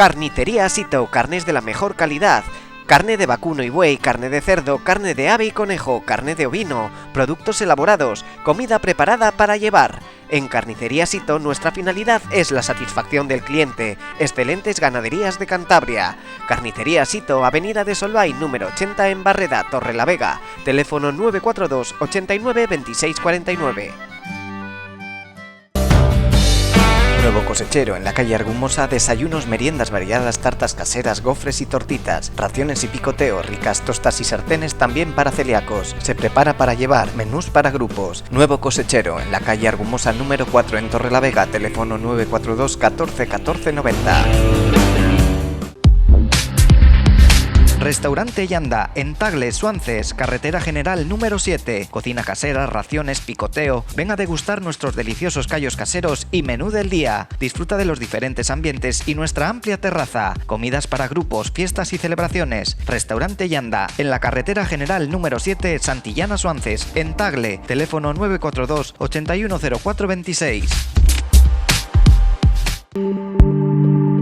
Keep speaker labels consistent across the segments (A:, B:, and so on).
A: Carnicería Sito, carnes de la mejor calidad. Carne de vacuno y buey, carne de cerdo, carne de ave y conejo, carne de ovino, productos elaborados, comida preparada para llevar. En Carnicería Sito nuestra finalidad es la satisfacción del cliente. Excelentes ganaderías de Cantabria. Carnicería Sito, Avenida de Solvay, número 80 en Barreda, Torrelavega. Teléfono 942 89 26 49. Nuevo Cosechero, en la calle Argumosa, desayunos, meriendas variadas, tartas caseras, gofres y tortitas, raciones y picoteo, ricas tostas y sartenes también para celíacos. Se prepara para llevar, menús para grupos. Nuevo Cosechero, en la calle Argumosa número 4 en Torrelavega, teléfono 942 14 14 90. Restaurante Yanda, en Tagle, Suances, carretera general número 7. Cocina casera, raciones, picoteo. Ven a degustar nuestros deliciosos callos caseros y menú del día. Disfruta de los diferentes ambientes y nuestra amplia terraza. Comidas para grupos, fiestas y celebraciones. Restaurante Yanda, en la carretera general número 7, Santillana, Suances, en Tagle. Teléfono 942 810426.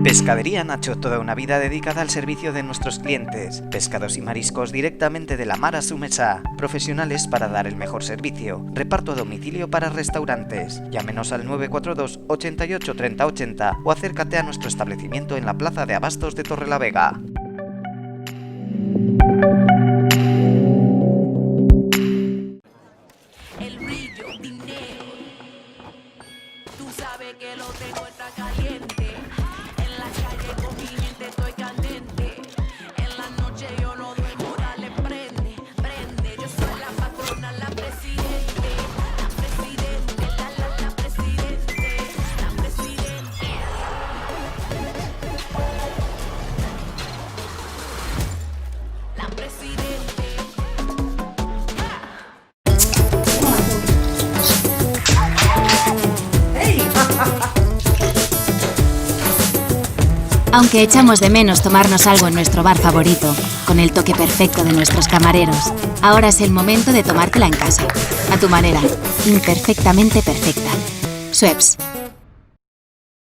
A: Pescadería Nacho, toda una vida dedicada al servicio de nuestros clientes. Pescados y mariscos directamente de la mar a su mesa. Profesionales para dar el mejor servicio. Reparto a domicilio para restaurantes. Llámenos al 942 88 30 80 o acércate a nuestro establecimiento en la Plaza de Abastos de Torrelavega.
B: El brillo, dinero. Tú sabes que lo tengo está caliente. En la calle con mi gente estoy candente. En la noche yo no duermo, dale prende, prende. Yo soy la patrona, la presidente. La presidente, la presidente. La presidente. La presidente.
C: Aunque echamos de menos tomarnos algo en nuestro bar favorito, con el toque perfecto de nuestros camareros, ahora es el momento de tomártela en casa, a tu manera, imperfectamente perfecta. Schweppes.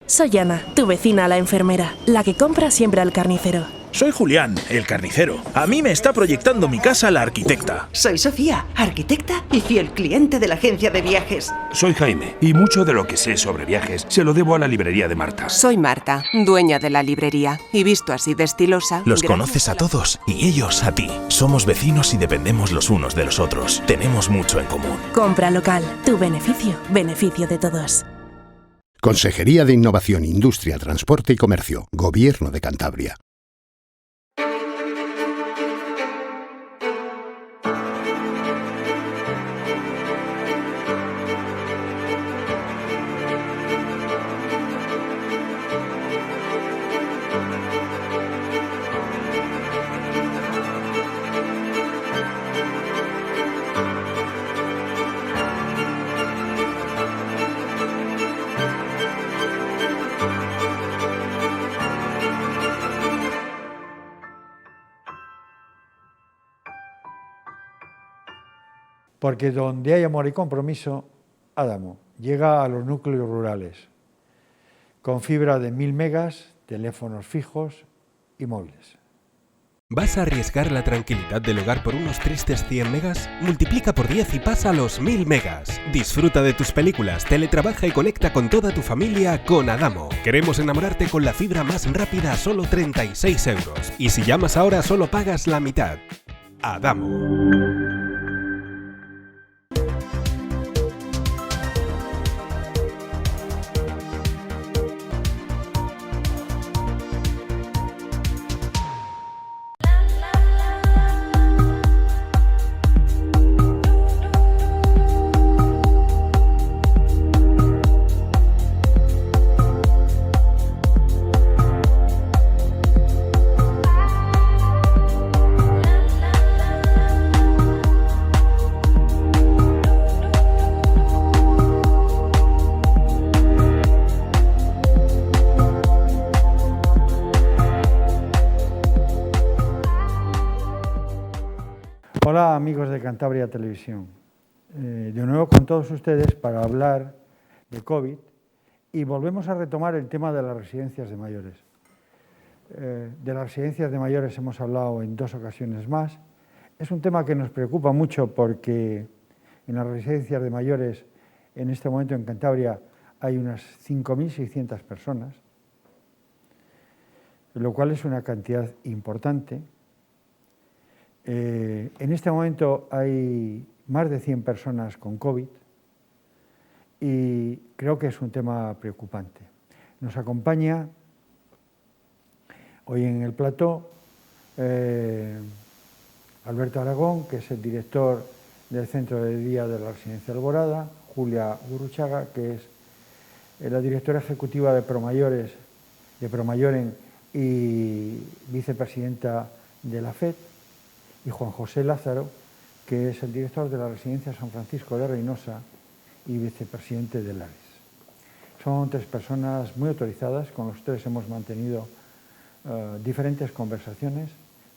D: Soy Ana, tu vecina la enfermera, la que compra siempre al carnicero.
E: Soy Julián, el carnicero. A mí me está proyectando mi casa la arquitecta.
F: Soy Sofía, arquitecta y fiel cliente de la agencia de viajes.
G: Soy Jaime, y mucho de lo que sé sobre viajes se lo debo a la librería de Marta.
H: Soy Marta, dueña de la librería, y visto así de estilosa...
I: Los conoces a todos, y ellos a ti. Somos vecinos y dependemos los unos de los otros. Tenemos mucho en común.
D: Compra local, tu beneficio, beneficio de todos.
J: Consejería de Innovación, Industria, Transporte y Comercio. Gobierno de Cantabria.
K: Porque donde hay amor y compromiso, Adamo llega a los núcleos rurales, con fibra de 1000 megas, teléfonos fijos y móviles.
L: ¿Vas a arriesgar la tranquilidad del hogar por unos tristes 100 megas? Multiplica por 10 y pasa a los 1000 megas. Disfruta de tus películas, teletrabaja y conecta con toda tu familia con Adamo. Queremos enamorarte con la fibra más rápida a solo 36 euros. Y si llamas ahora solo pagas la mitad. Adamo.
K: Hola amigos de Cantabria Televisión, de nuevo con todos ustedes para hablar de COVID y volvemos a retomar el tema de las residencias de mayores. De las residencias de mayores hemos hablado en 2 ocasiones más. Es un tema que nos preocupa mucho porque en las residencias de mayores en este momento en Cantabria hay unas 5.600 personas, lo cual es una cantidad importante. En este momento hay más de 100 personas con COVID y creo que es un tema preocupante. Nos acompaña hoy en el plató Alberto Aragón, que es el director del Centro de Día de la Residencia Alborada, Julia Gurruchaga, que es la directora ejecutiva de Promayores, de Promayoren y vicepresidenta de la FED, y Juan José Lázaro, que es el director de la Residencia San Francisco de Reynosa y vicepresidente de Lares. Son 3 personas muy autorizadas, con los 3 hemos mantenido diferentes conversaciones.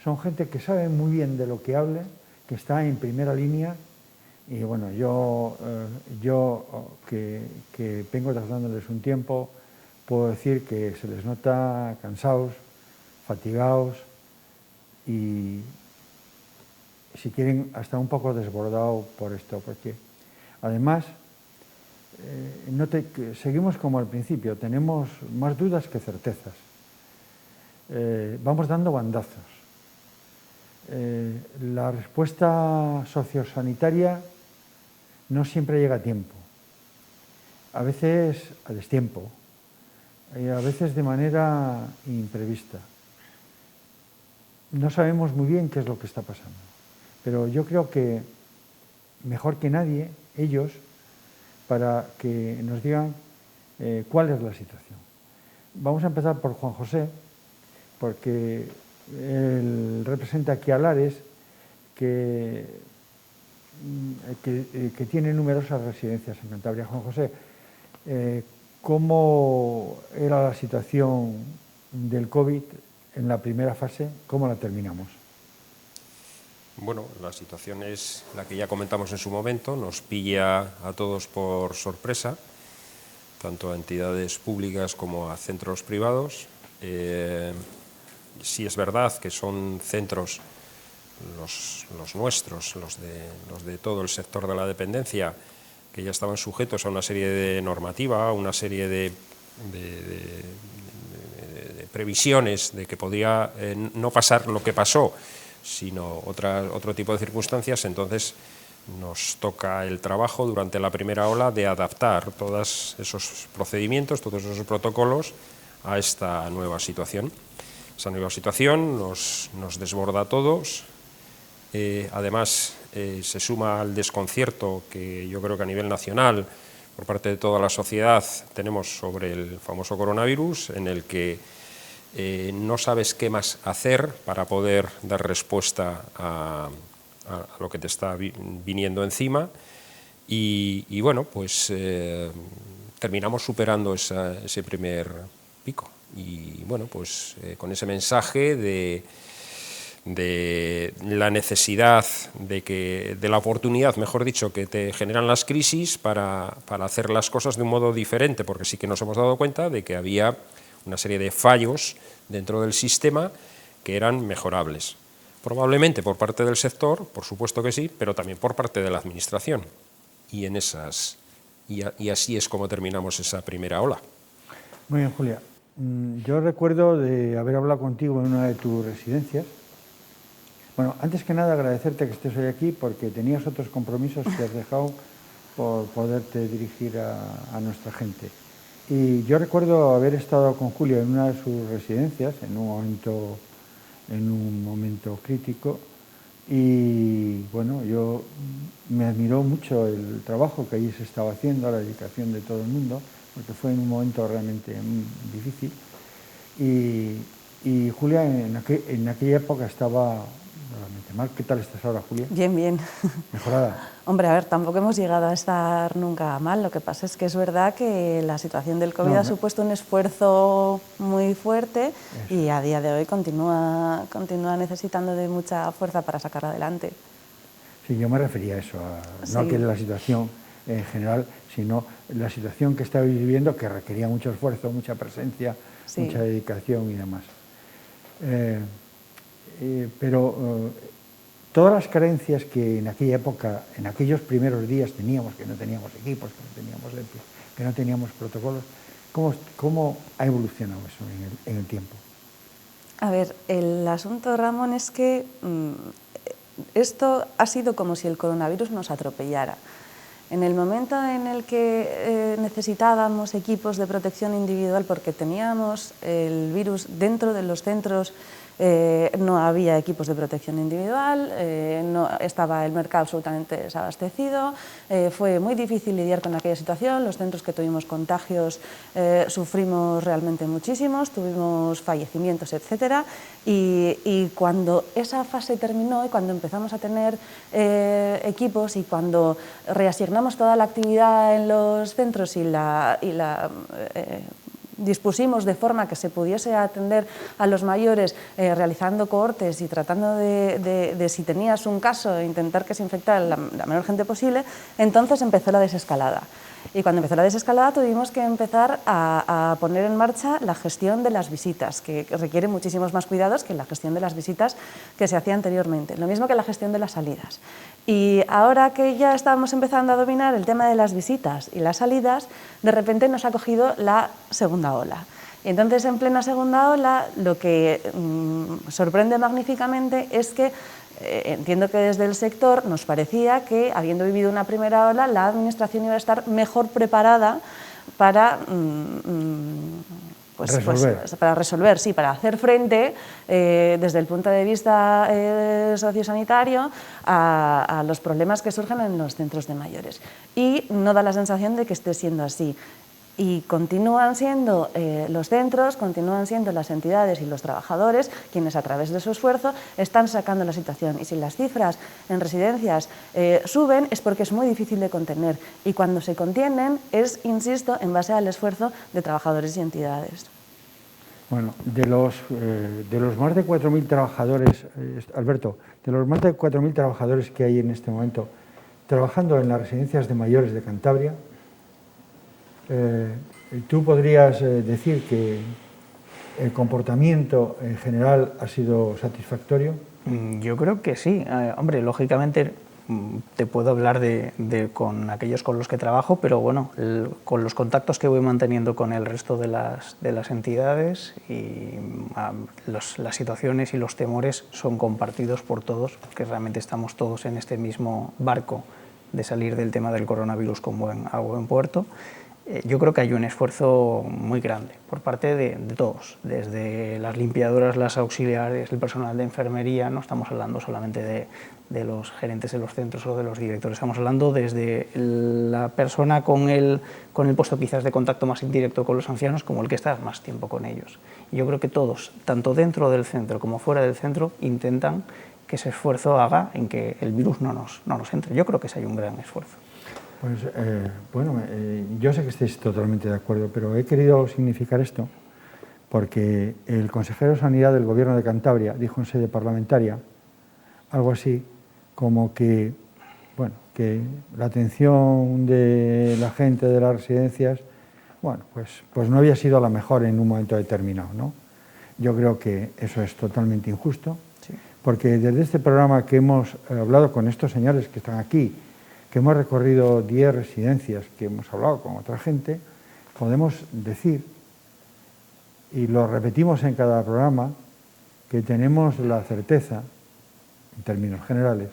K: Son gente que sabe muy bien de lo que habla, que está en primera línea, y bueno, yo que vengo tratándoles un tiempo, puedo decir que se les nota cansados, fatigados y, si quieren, hasta un poco desbordados por esto, porque además seguimos como al principio, tenemos más dudas que certezas. Vamos dando bandazos. La respuesta sociosanitaria no siempre llega a tiempo, a veces a destiempo, y a veces de manera imprevista. No sabemos muy bien qué es lo que está pasando, pero yo creo que mejor que nadie, ellos, para que nos digan cuál es la situación. Vamos a empezar por Juan José, porque él representa aquí a Lares, que tiene numerosas residencias en Cantabria. Juan José, ¿cómo era la situación del COVID en la primera fase? ¿Cómo la terminamos?
M: Bueno, la situación es la que ya comentamos en su momento, nos pilla a todos por sorpresa, tanto a entidades públicas como a centros privados. Sí es verdad que son centros, los nuestros, los de todo el sector de la dependencia, que ya estaban sujetos a una serie de normativa, a una serie de previsiones de que podía no pasar lo que pasó, sino otro tipo de circunstancias. Entonces nos toca el trabajo durante la primera ola de adaptar todos esos procedimientos, todos esos protocolos a esta nueva situación. Esa nueva situación nos desborda a todos, además se suma al desconcierto que yo creo que a nivel nacional, por parte de toda la sociedad, tenemos sobre el famoso coronavirus, en el que no sabes qué más hacer para poder dar respuesta a lo que te está viniendo encima y bueno, pues terminamos superando ese primer pico. Y bueno, pues con ese mensaje de la necesidad de la oportunidad, mejor dicho, que te generan las crisis para hacer las cosas de un modo diferente, porque sí que nos hemos dado cuenta de que había una serie de fallos dentro del sistema que eran mejorables. Probablemente por parte del sector, por supuesto que sí, pero también por parte de la administración. Y así es como terminamos esa primera ola.
K: Muy bien, Julia. Yo recuerdo de haber hablado contigo en una de tus residencias. Bueno, antes que nada agradecerte que estés hoy aquí porque tenías otros compromisos que has dejado por poderte dirigir a nuestra gente. Y yo recuerdo haber estado con Julia en una de sus residencias en un momento crítico y bueno, me admiró mucho el trabajo que allí se estaba haciendo, la dedicación de todo el mundo, porque fue en un momento realmente difícil. Y Julia en aquella época estaba realmente mal. ¿Qué tal estás ahora, Julia?
N: Bien, bien.
K: ¿Mejorada?
N: Hombre, a ver, tampoco hemos llegado a estar nunca mal. Lo que pasa es que es verdad que la situación del COVID ha supuesto un esfuerzo muy fuerte y a día de hoy continúa necesitando de mucha fuerza para sacarla adelante.
K: Sí, yo me refería a eso, no a que la situación en general, sino la situación que estabais viviendo, que requería mucho esfuerzo, mucha presencia, mucha dedicación y demás. Pero todas las carencias que en aquella época, en aquellos primeros días teníamos, que no teníamos equipos, que no teníamos EPIs, que no teníamos protocolos, ¿cómo ha evolucionado eso en el tiempo?
N: A ver, el asunto, Ramón, es que esto ha sido como si el coronavirus nos atropellara. En el momento en el que necesitábamos equipos de protección individual porque teníamos el virus dentro de los centros, no había equipos de protección individual, no estaba el mercado absolutamente desabastecido, fue muy difícil lidiar con aquella situación. Los centros que tuvimos contagios sufrimos realmente muchísimos, tuvimos fallecimientos, etc. Y cuando esa fase terminó y cuando empezamos a tener equipos y cuando reasignamos toda la actividad en los centros y dispusimos de forma que se pudiese atender a los mayores realizando cohortes y tratando de si tenías un caso, intentar que se infectara la menor gente posible, entonces empezó la desescalada. Y cuando empezó la desescalada tuvimos que empezar a poner en marcha la gestión de las visitas, que requiere muchísimos más cuidados que la gestión de las visitas que se hacía anteriormente, lo mismo que la gestión de las salidas. Y ahora que ya estábamos empezando a dominar el tema de las visitas y las salidas, de repente nos ha cogido la segunda ola. Y entonces, en plena segunda ola, lo que sorprende magníficamente es que entiendo que desde el sector nos parecía que, habiendo vivido una primera ola, la Administración iba a estar mejor preparada para resolver, sí, para hacer frente desde el punto de vista sociosanitario a los problemas que surgen en los centros de mayores. Y no da la sensación de que esté siendo así. Y continúan siendo los centros, continúan siendo las entidades y los trabajadores quienes a través de su esfuerzo están sacando la situación. Y si las cifras en residencias suben es porque es muy difícil de contener. Y cuando se contienen es, insisto, en base al esfuerzo de trabajadores y entidades.
K: Bueno, de los más de 4.000 trabajadores, Alberto, de los más de 4.000 trabajadores que hay en este momento trabajando en las residencias de mayores de Cantabria, ¿tú podrías decir que el comportamiento en general ha sido satisfactorio?
O: Yo creo que sí. Hombre, lógicamente te puedo hablar con aquellos con los que trabajo, pero bueno, con los contactos que voy manteniendo con el resto de las entidades y las situaciones y los temores son compartidos por todos, porque realmente estamos todos en este mismo barco de salir del tema del coronavirus a buen puerto. Yo creo que hay un esfuerzo muy grande por parte de todos, desde las limpiadoras, las auxiliares, el personal de enfermería. No estamos hablando solamente de los gerentes de los centros o de los directores, estamos hablando desde la persona con el puesto quizás de contacto más indirecto con los ancianos como el que está más tiempo con ellos. Y yo creo que todos, tanto dentro del centro como fuera del centro, intentan que ese esfuerzo haga en que el virus no nos entre. Yo creo que ese hay un gran esfuerzo.
K: Pues bueno, yo sé que estáis totalmente de acuerdo, pero he querido significar esto porque el consejero de Sanidad del Gobierno de Cantabria dijo en sede parlamentaria algo así como que, bueno, que la atención de la gente de las residencias, bueno, pues no había sido la mejor en un momento determinado, ¿no? Yo creo que eso es totalmente injusto, sí, porque desde este programa que hemos hablado con estos señores que están aquí, que hemos recorrido 10 residencias, que hemos hablado con otra gente, podemos decir, y lo repetimos en cada programa, que tenemos la certeza, en términos generales,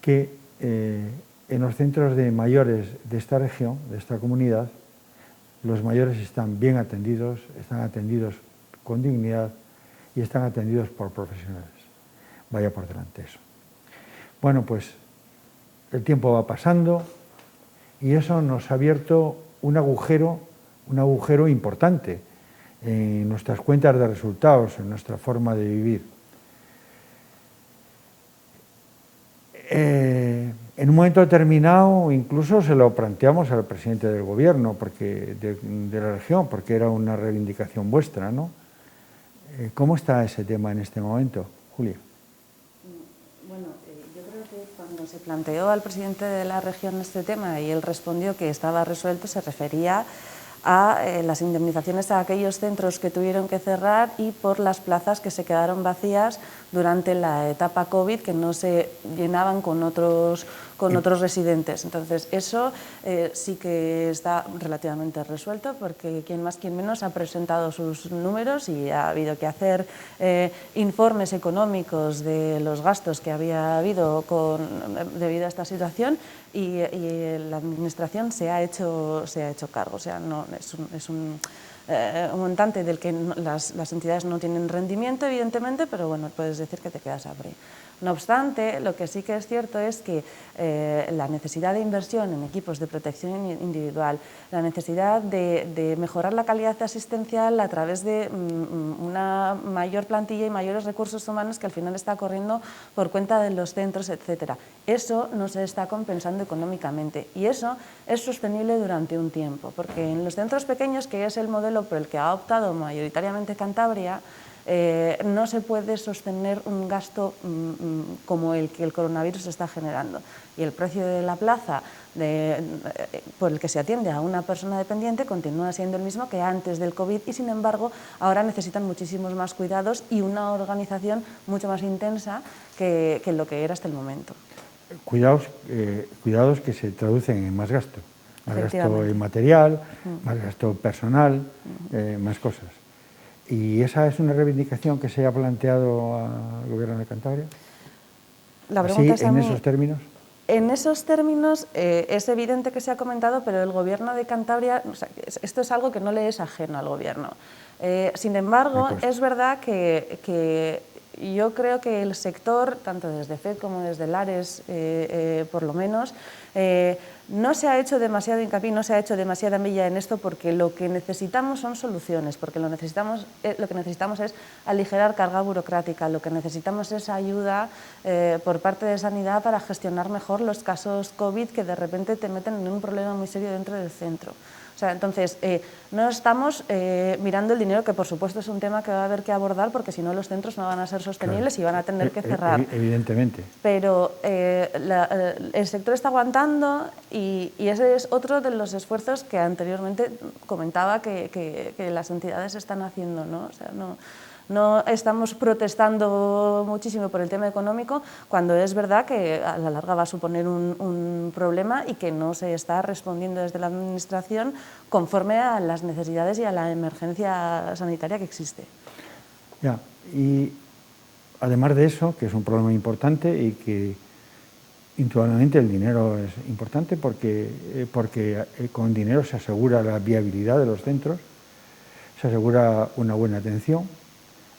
K: que en los centros de mayores de esta región, de esta comunidad, los mayores están bien atendidos, están atendidos con dignidad y están atendidos por profesionales. Vaya por delante eso. Bueno, pues el tiempo va pasando y eso nos ha abierto un agujero importante en nuestras cuentas de resultados, en nuestra forma de vivir. En un momento determinado incluso se lo planteamos al presidente del gobierno de la región, porque era una reivindicación vuestra, ¿no? ¿Cómo está ese tema en este momento, Julia?
N: Bueno, yo creo que cuando se planteó al presidente de la región este tema y él respondió que estaba resuelto, se refería a las indemnizaciones a aquellos centros que tuvieron que cerrar y por las plazas que se quedaron vacías durante la etapa COVID, que no se llenaban con otros residentes. Entonces, eso sí que está relativamente resuelto, porque quien más, quien menos ha presentado sus números y ha habido que hacer informes económicos de los gastos que había habido debido a esta situación, y la Administración se ha hecho cargo. O sea, no, es un montante del que las entidades no tienen rendimiento, evidentemente, pero bueno, puedes decir que te quedas a abrir. No obstante, lo que sí que es cierto es que la necesidad de inversión en equipos de protección individual, la necesidad de mejorar la calidad asistencial a través de una mayor plantilla y mayores recursos humanos que al final está corriendo por cuenta de los centros, etcétera. Eso no se está compensando económicamente y eso es sostenible durante un tiempo, porque en los centros pequeños, que es el modelo por el que ha optado mayoritariamente Cantabria, no se puede sostener un gasto como el que el coronavirus está generando. Y el precio de la plaza por el que se atiende a una persona dependiente continúa siendo el mismo que antes del COVID y, sin embargo, ahora necesitan muchísimos más cuidados y una organización mucho más intensa que lo que era hasta el momento.
K: Cuidados que se traducen en más gasto. Más gasto en material, más gasto personal, más cosas. ¿Y esa es una reivindicación que se ha planteado al Gobierno de Cantabria?
N: La pregunta
K: ¿Así, en esos términos?
N: En esos términos es evidente que se ha comentado, pero el Gobierno de Cantabria, o sea, esto es algo que no le es ajeno al Gobierno. Sin embargo, es verdad que yo creo que el sector, tanto desde FED como desde Lares, por lo menos, no se ha hecho demasiado hincapié, no se ha hecho demasiada mella en esto, porque lo que necesitamos son soluciones, porque lo que necesitamos es aligerar carga burocrática, lo que necesitamos es ayuda por parte de Sanidad para gestionar mejor los casos COVID que de repente te meten en un problema muy serio dentro del centro. O sea, entonces, no estamos mirando el dinero, que por supuesto es un tema que va a haber que abordar, porque si no los centros no van a ser sostenibles y van a tener que cerrar.
K: Evidentemente.
N: Pero el sector está aguantando y ese es otro de los esfuerzos que anteriormente comentaba que las entidades están haciendo, ¿no? O sea, no estamos protestando muchísimo por el tema económico, cuando es verdad que a la larga va a suponer un problema y que no se está respondiendo desde la Administración conforme a las necesidades y a la emergencia sanitaria que existe.
K: Ya, y además de eso, que es un problema importante y que indudablemente el dinero es importante porque con dinero se asegura la viabilidad de los centros, se asegura una buena atención.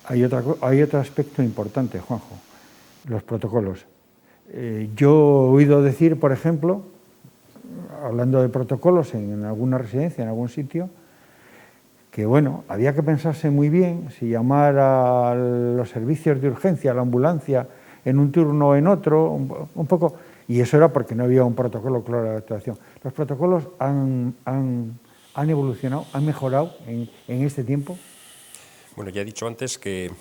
K: Hay otro aspecto importante, Juanjo, los protocolos. Yo he oído decir, por ejemplo, hablando de protocolos en alguna residencia, en algún sitio, que bueno, había que pensarse muy bien si llamar a los servicios de urgencia, a la ambulancia, en un turno o en otro, un poco, y eso era porque no había un protocolo claro de actuación. Los protocolos han evolucionado, han mejorado en este tiempo.
M: Bueno, ya he dicho antes que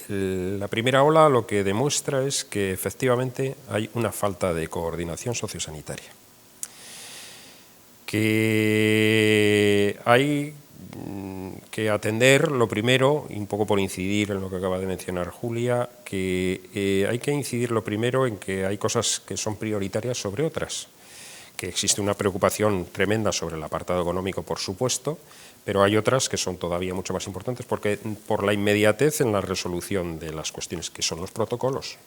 M: la primera ola lo que demuestra es que efectivamente hay una falta de coordinación sociosanitaria, que hay que atender lo primero, y un poco por incidir en lo que acaba de mencionar Julia, que hay que incidir lo primero en que hay cosas que son prioritarias sobre otras, que existe una preocupación tremenda sobre el apartado económico, por supuesto, pero hay otras que son todavía mucho más importantes porque por la inmediatez en la resolución de las cuestiones, que son los protocolos.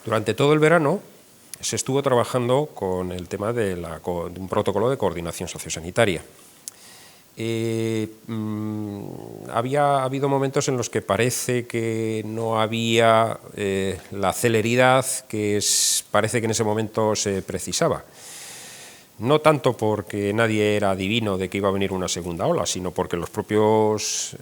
M: Durante todo el verano se estuvo trabajando con el tema de un protocolo de coordinación sociosanitaria. Había habido momentos en los que parece que no había la celeridad que parece que en ese momento se precisaba. No tanto porque nadie era adivino de que iba a venir una segunda ola, sino porque los propios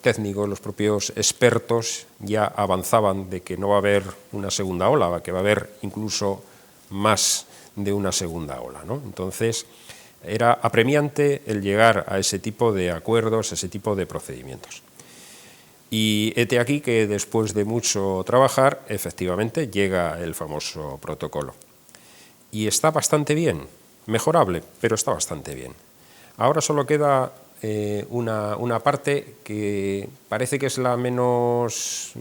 M: técnicos, los propios expertos ya avanzaban de que no va a haber una segunda ola, que va a haber incluso más de una segunda ola, ¿no? Entonces, era apremiante el llegar a ese tipo de acuerdos, ese tipo de procedimientos. Y hete aquí que después de mucho trabajar, efectivamente, llega el famoso protocolo. Y está bastante bien, mejorable, pero está bastante bien. Ahora solo queda una parte que parece que es la menos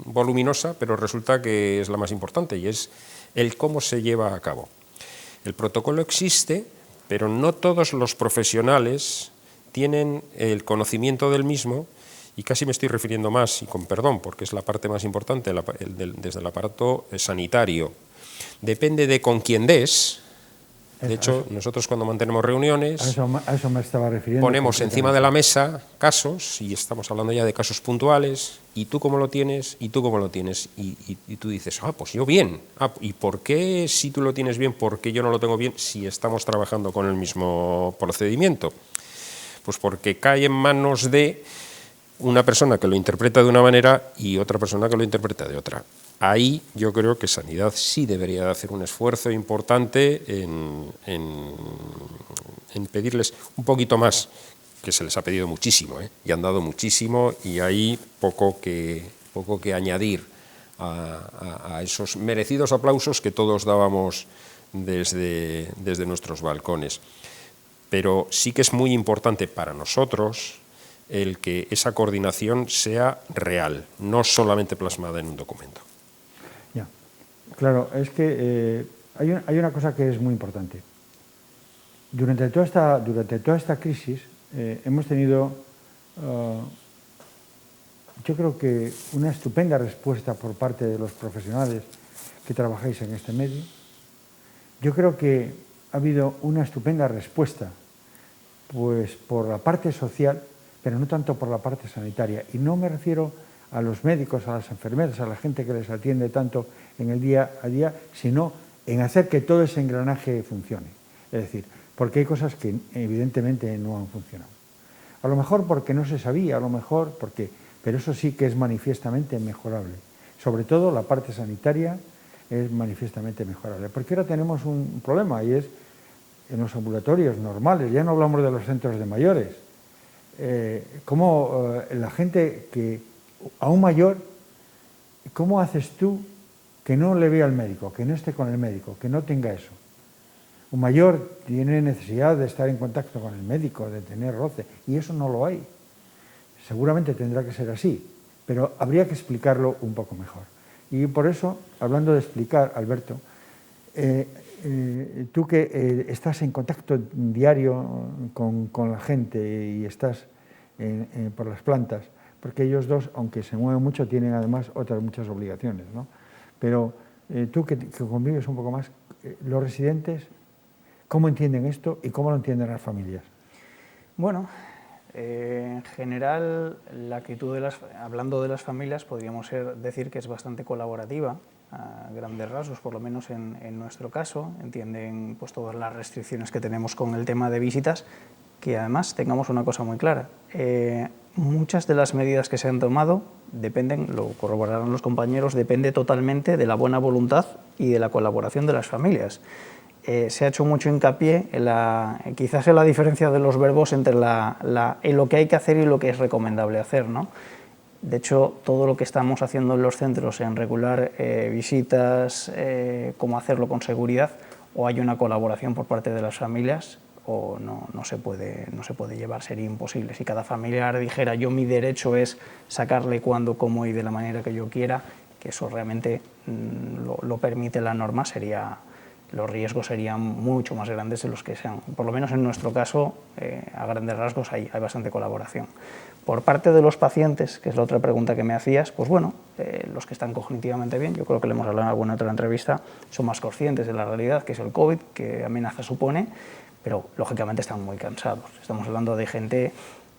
M: voluminosa, pero resulta que es la más importante, y es el cómo se lleva a cabo. El protocolo existe, pero no todos los profesionales tienen el conocimiento del mismo, y casi me estoy refiriendo más, y con perdón, porque es la parte más importante desde el aparato sanitario. Depende de con quién des. De hecho, nosotros cuando mantenemos reuniones,
K: a eso me estaba refiriendo,
M: ponemos encima de la mesa casos, y estamos hablando ya de casos puntuales, y tú cómo lo tienes, y tú cómo lo tienes, y tú dices, pues yo bien, ¿y por qué si tú lo tienes bien, por qué yo no lo tengo bien, si estamos trabajando con el mismo procedimiento? Pues porque cae en manos de una persona que lo interpreta de una manera y otra persona que lo interpreta de otra. Ahí yo creo que Sanidad sí debería de hacer un esfuerzo importante en pedirles un poquito más, que se les ha pedido muchísimo, y han dado muchísimo, y hay poco que añadir a esos merecidos aplausos que todos dábamos desde nuestros balcones. Pero sí que es muy importante para nosotros el que esa coordinación sea real, no solamente plasmada en un documento.
K: Ya, claro, es que hay una cosa que es muy importante. Durante toda esta crisis hemos tenido, yo creo que una estupenda respuesta por parte de los profesionales que trabajáis en este medio. Yo creo que ha habido una estupenda respuesta pues por la parte social, pero no tanto por la parte sanitaria. Y no me refiero a los médicos, a las enfermeras, a la gente que les atiende tanto en el día a día, sino en hacer que todo ese engranaje funcione. Es decir, porque hay cosas que evidentemente no han funcionado. A lo mejor porque no se sabía, a lo mejor porque... Pero eso sí que es manifiestamente mejorable. Sobre todo la parte sanitaria es manifiestamente mejorable. Porque ahora tenemos un problema, y es en los ambulatorios normales, ya no hablamos de los centros de mayores, cómo la gente que aún mayor, ¿cómo haces tú que no le vea al médico, que no esté con el médico, que no tenga eso? Un mayor tiene necesidad de estar en contacto con el médico, de tener roce, y eso no lo hay. Seguramente tendrá que ser así, pero habría que explicarlo un poco mejor. Y por eso, hablando de explicar, Alberto, tú que estás en contacto diario con la gente y estás por las plantas, porque ellos dos, aunque se mueven mucho, tienen además otras muchas obligaciones, ¿no? Pero tú que convives un poco más, los residentes, ¿cómo entienden esto y cómo lo entienden las familias?
O: Bueno, en general, la actitud hablando de las familias, podríamos decir que es bastante colaborativa, a grandes rasgos, por lo menos en nuestro caso. Entienden pues todas las restricciones que tenemos con el tema de visitas, que además tengamos una cosa muy clara. Muchas de las medidas que se han tomado dependen, lo corroborarán los compañeros, depende totalmente de la buena voluntad y de la colaboración de las familias. Se ha hecho mucho hincapié quizás en la diferencia de los verbos entre en lo que hay que hacer y lo que es recomendable hacer, ¿no? De hecho, todo lo que estamos haciendo en los centros en regular visitas, cómo hacerlo con seguridad, o hay una colaboración por parte de las familias, o no se puede llevar, sería imposible. Si cada familiar dijera yo mi derecho es sacarle cuando, cómo y de la manera que yo quiera, que eso realmente lo permite la norma, los riesgos serían mucho más grandes de los que sean. Por lo menos en nuestro caso, a grandes rasgos, hay bastante colaboración. Por parte de los pacientes, que es la otra pregunta que me hacías, pues bueno, los que están cognitivamente bien, yo creo que le hemos hablado en alguna otra entrevista, son más conscientes de la realidad, que es el COVID, qué amenaza supone, pero lógicamente están muy cansados. Estamos hablando de gente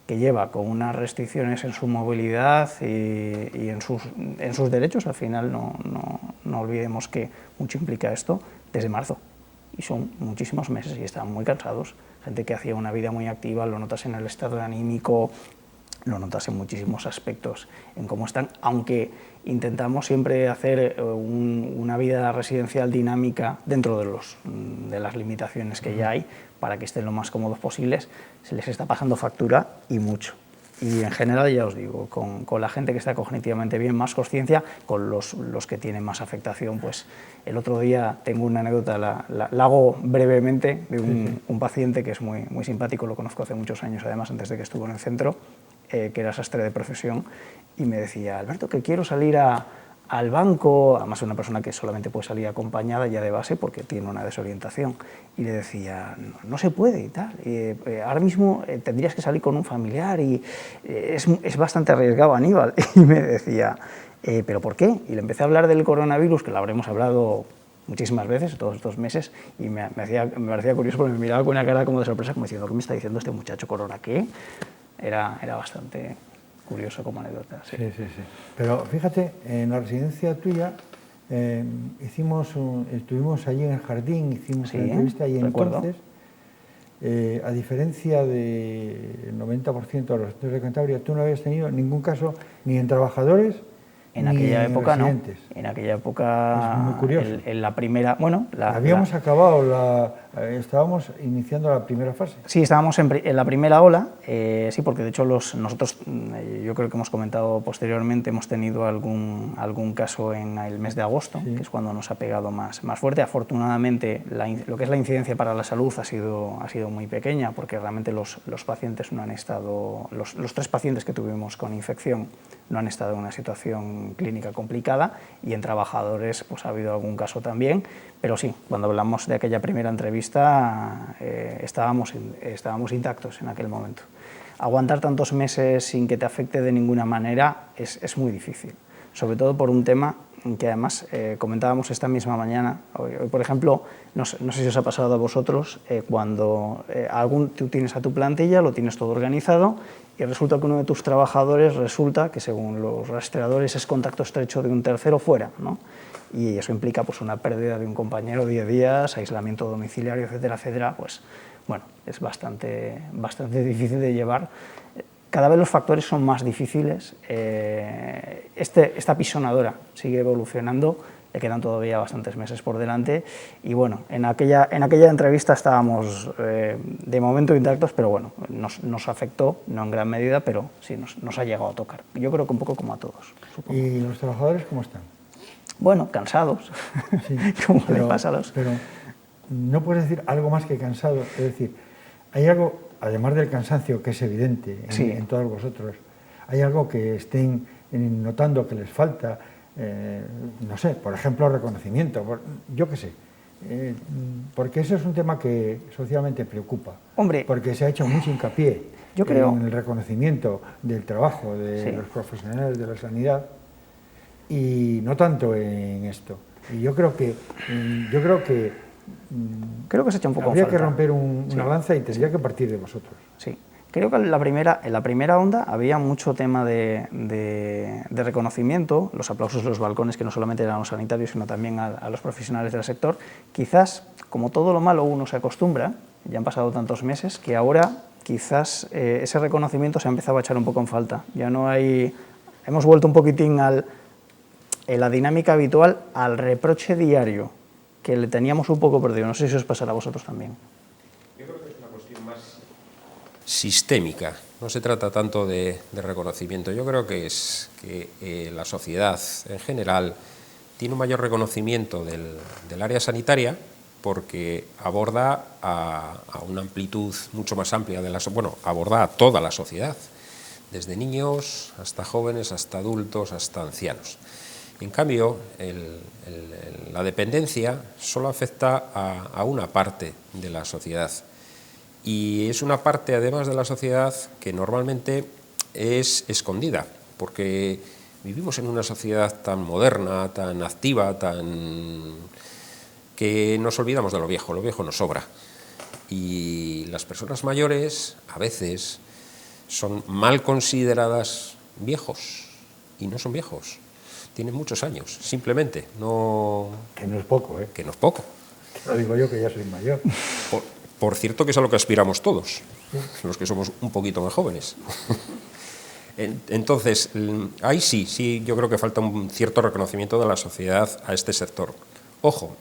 O: que lleva con unas restricciones en su movilidad y en sus derechos. Al final no olvidemos que mucho implica esto desde marzo, y son muchísimos meses y están muy cansados. Gente que hacía una vida muy activa, lo notas en el estado anímico, lo notas en muchísimos aspectos, en cómo están, aunque intentamos siempre hacer una vida residencial dinámica dentro de las limitaciones que ya hay, para que estén lo más cómodos posibles, se les está pasando factura y mucho. Y en general, ya os digo, con la gente que está cognitivamente bien, más consciencia, con los que tienen más afectación, pues el otro día tengo una anécdota, la hago brevemente, de un paciente que es muy, muy simpático, lo conozco hace muchos años, además, antes de que estuvo en el centro, que era sastre de profesión, y me decía, Alberto, que quiero salir al banco, además una persona que solamente puede salir acompañada ya de base porque tiene una desorientación, y le decía, no se puede y tal, ahora mismo tendrías que salir con un familiar y es bastante arriesgado, Aníbal, y me decía, ¿pero por qué? Y le empecé a hablar del coronavirus, que lo habremos hablado muchísimas veces, todos estos meses, y me parecía curioso porque me miraba con una cara como de sorpresa, como diciendo, ¿qué me está diciendo este muchacho, corona qué? Era bastante curioso como anécdota. Sí.
K: Pero fíjate, en la residencia tuya estuvimos allí en el jardín, hicimos una entrevista y entonces, a diferencia del 90% de los centros de Cantabria, tú no habías tenido ningún caso ni en trabajadores
O: en aquella época
K: residentes.
O: No. En aquella época,
K: es muy curioso.
O: En la primera, bueno...
K: Habíamos acabado, estábamos iniciando la primera fase.
O: Sí, estábamos en la primera ola, sí, porque de hecho nosotros, yo creo que hemos comentado posteriormente, hemos tenido algún caso en el mes de agosto, que es cuando nos ha pegado más fuerte. Afortunadamente, lo que es la incidencia para la salud ha sido muy pequeña, porque realmente los pacientes no han estado, los 3 pacientes que tuvimos con infección no han estado en una situación clínica complicada, y en trabajadores pues ha habido algún caso también, pero sí, cuando hablamos de aquella primera entrevista estábamos intactos en aquel momento. Aguantar tantos meses sin que te afecte de ninguna manera es muy difícil, sobre todo por un tema que además comentábamos esta misma mañana. Hoy, por ejemplo, no sé si os ha pasado a vosotros, cuando tú tienes a tu plantilla, lo tienes todo organizado, y resulta que uno de tus trabajadores resulta que, según los rastreadores, es contacto estrecho de un tercero fuera, ¿no? Y eso implica pues una pérdida de un compañero 10 días, aislamiento domiciliario, etcétera, etcétera. Pues bueno, es bastante difícil de llevar. Cada vez los factores son más difíciles. Esta pisonadora sigue evolucionando, le quedan todavía bastantes meses por delante, y bueno, en aquella entrevista estábamos de momento intactos, pero bueno, nos afectó, no en gran medida, pero sí nos ha llegado a tocar. Yo creo que un poco como a todos, supongo.
K: ¿Y los trabajadores cómo están?
O: Bueno, cansados, como le pasa a los...
K: Pero no puedes decir algo más que cansado, es decir, hay algo, además del cansancio que es evidente en todos vosotros, hay algo que estén notando que les falta, no sé, por ejemplo, reconocimiento, yo qué sé, porque eso es un tema que socialmente preocupa.
O: Hombre,
K: porque se ha hecho mucho hincapié en el reconocimiento del trabajo de los profesionales de la sanidad y no tanto en esto. Y yo creo que
O: se echa un poco
K: habría que romper una lanza y tendría que partir de vosotros.
O: Sí. Creo que en la primera onda había mucho tema de reconocimiento, los aplausos en los balcones, que no solamente eran los sanitarios, sino también a los profesionales del sector. Quizás, como todo lo malo, uno se acostumbra, ya han pasado tantos meses, que ahora quizás ese reconocimiento se ha empezado a echar un poco en falta. Ya no hay... Hemos vuelto un poquitín en la dinámica habitual, al reproche diario, que le teníamos un poco perdido. No sé si os pasará a vosotros también.
M: Yo creo que es una cuestión más sistémica, no se trata tanto de reconocimiento. Yo creo que es que la sociedad en general tiene un mayor reconocimiento del área sanitaria, porque aborda a una amplitud mucho más amplia aborda a toda la sociedad, desde niños hasta jóvenes, hasta adultos, hasta ancianos. En cambio, la dependencia solo afecta a una parte de la sociedad, y es una parte, además de la sociedad, que normalmente es escondida, porque vivimos en una sociedad tan moderna, tan activa, que nos olvidamos de lo viejo nos sobra. Y las personas mayores, a veces, son mal consideradas viejos, y no son viejos. Tienen muchos años, simplemente. No...
K: Que no es poco, ¿eh?
M: Que no es poco.
K: Lo digo yo, que ya soy mayor.
M: Por cierto, que es a lo que aspiramos todos, los que somos un poquito más jóvenes. Entonces, ahí sí, yo creo que falta un cierto reconocimiento de la sociedad a este sector. Ojo,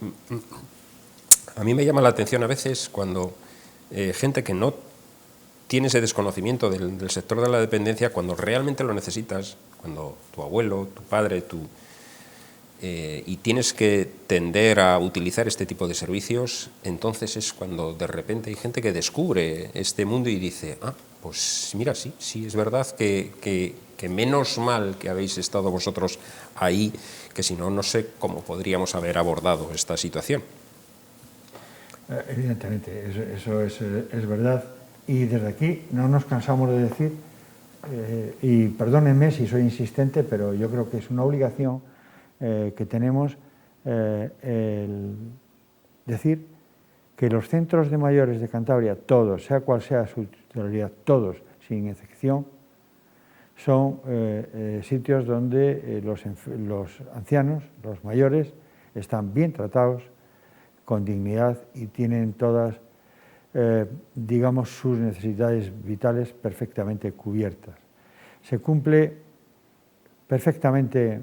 M: a mí me llama la atención a veces cuando gente que no tiene ese desconocimiento del sector de la dependencia cuando realmente lo necesitas, cuando tu abuelo, tu padre, y tienes que tender a utilizar este tipo de servicios, entonces es cuando de repente hay gente que descubre este mundo y dice, pues mira, sí, es verdad que menos mal que habéis estado vosotros ahí, que si no, no sé cómo podríamos haber abordado esta situación.
K: Evidentemente, eso es verdad. Y desde aquí no nos cansamos de decir, y perdónenme si soy insistente, pero yo creo que es una obligación que tenemos el decir que los centros de mayores de Cantabria, todos, sea cual sea su titularidad, todos, sin excepción, son sitios donde los ancianos, los mayores, están bien tratados, con dignidad y tienen todas, digamos, sus necesidades vitales perfectamente cubiertas. Se cumple perfectamente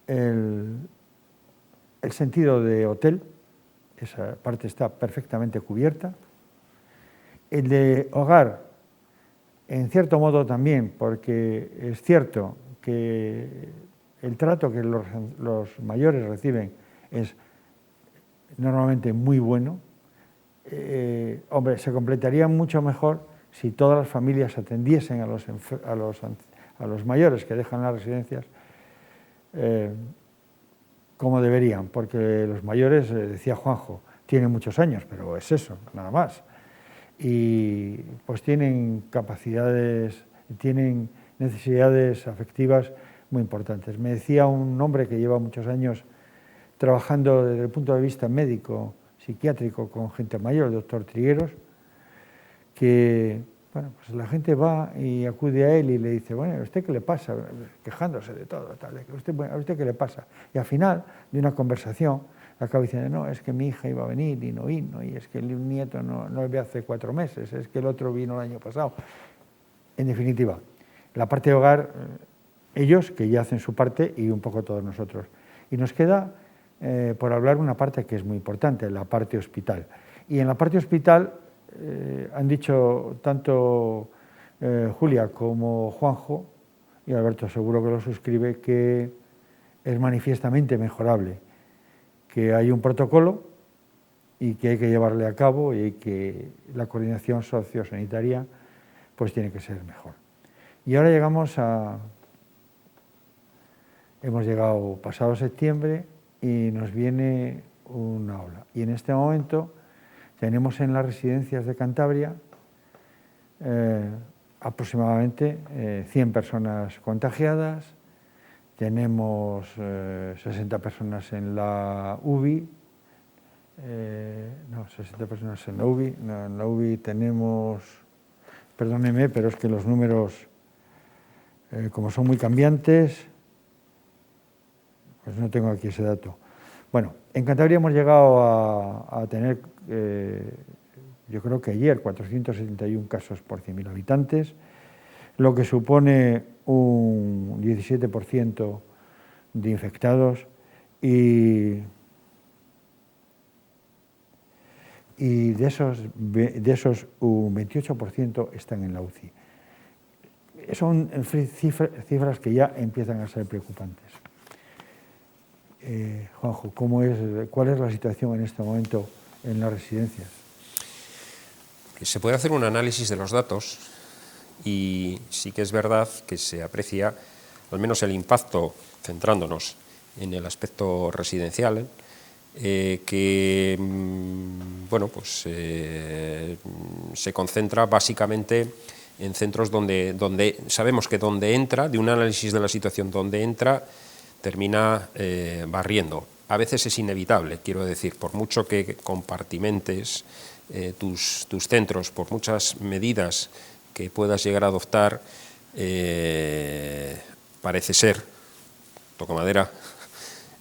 K: el sentido de hotel, esa parte está perfectamente cubierta. El de hogar, en cierto modo también, porque es cierto que el trato que los mayores reciben es normalmente muy bueno. Hombre, se completaría mucho mejor si todas las familias atendiesen a los mayores que dejan las residencias como deberían, porque los mayores, decía Juanjo, tienen muchos años, pero es eso, nada más. Y pues tienen capacidades, tienen necesidades afectivas muy importantes. Me decía un hombre que lleva muchos años trabajando desde el punto de vista médico, psiquiátrico, con gente mayor, el doctor Trigueros, que bueno, pues la gente va y acude a él y le dice, bueno, ¿a usted qué le pasa? Quejándose de todo, tal, ¿a usted qué le pasa? Y al final de una conversación acaba diciendo, no, es que mi hija iba a venir y no vino, y es que el nieto no ve hace 4 meses, es que el otro vino el año pasado. En definitiva, la parte de hogar, ellos que ya hacen su parte y un poco todos nosotros. Y nos queda por hablar una parte que es muy importante, la parte hospital. Y en la parte hospital han dicho tanto Julia como Juanjo, y Alberto seguro que lo suscribe, que es manifiestamente mejorable, que hay un protocolo y que hay que llevarle a cabo y que la coordinación sociosanitaria pues tiene que ser mejor. Y ahora hemos llegado pasado septiembre y nos viene una ola. Y en este momento tenemos en las residencias de Cantabria aproximadamente 100 personas contagiadas, tenemos 60 personas en la UBI, 60 personas en la UBI, en la UBI tenemos, perdóneme, pero es que los números, como son muy cambiantes, pues no tengo aquí ese dato. Bueno, en Cantabria hemos llegado a tener, yo creo que ayer, 471 casos por 100.000 habitantes, lo que supone un 17% de infectados y de esos un 28% están en la UCI. Son cifras que ya empiezan a ser preocupantes. Juanjo, ¿cuál es la situación en este momento en las residencias?
M: Se puede hacer un análisis de los datos y sí que es verdad que se aprecia al menos el impacto, centrándonos en el aspecto residencial, que bueno, pues, se concentra básicamente en centros donde sabemos que donde entra, de un análisis de la situación donde entra, termina barriendo. A veces es inevitable, quiero decir, por mucho que compartimentes tus centros, por muchas medidas que puedas llegar a adoptar, parece ser, toco madera,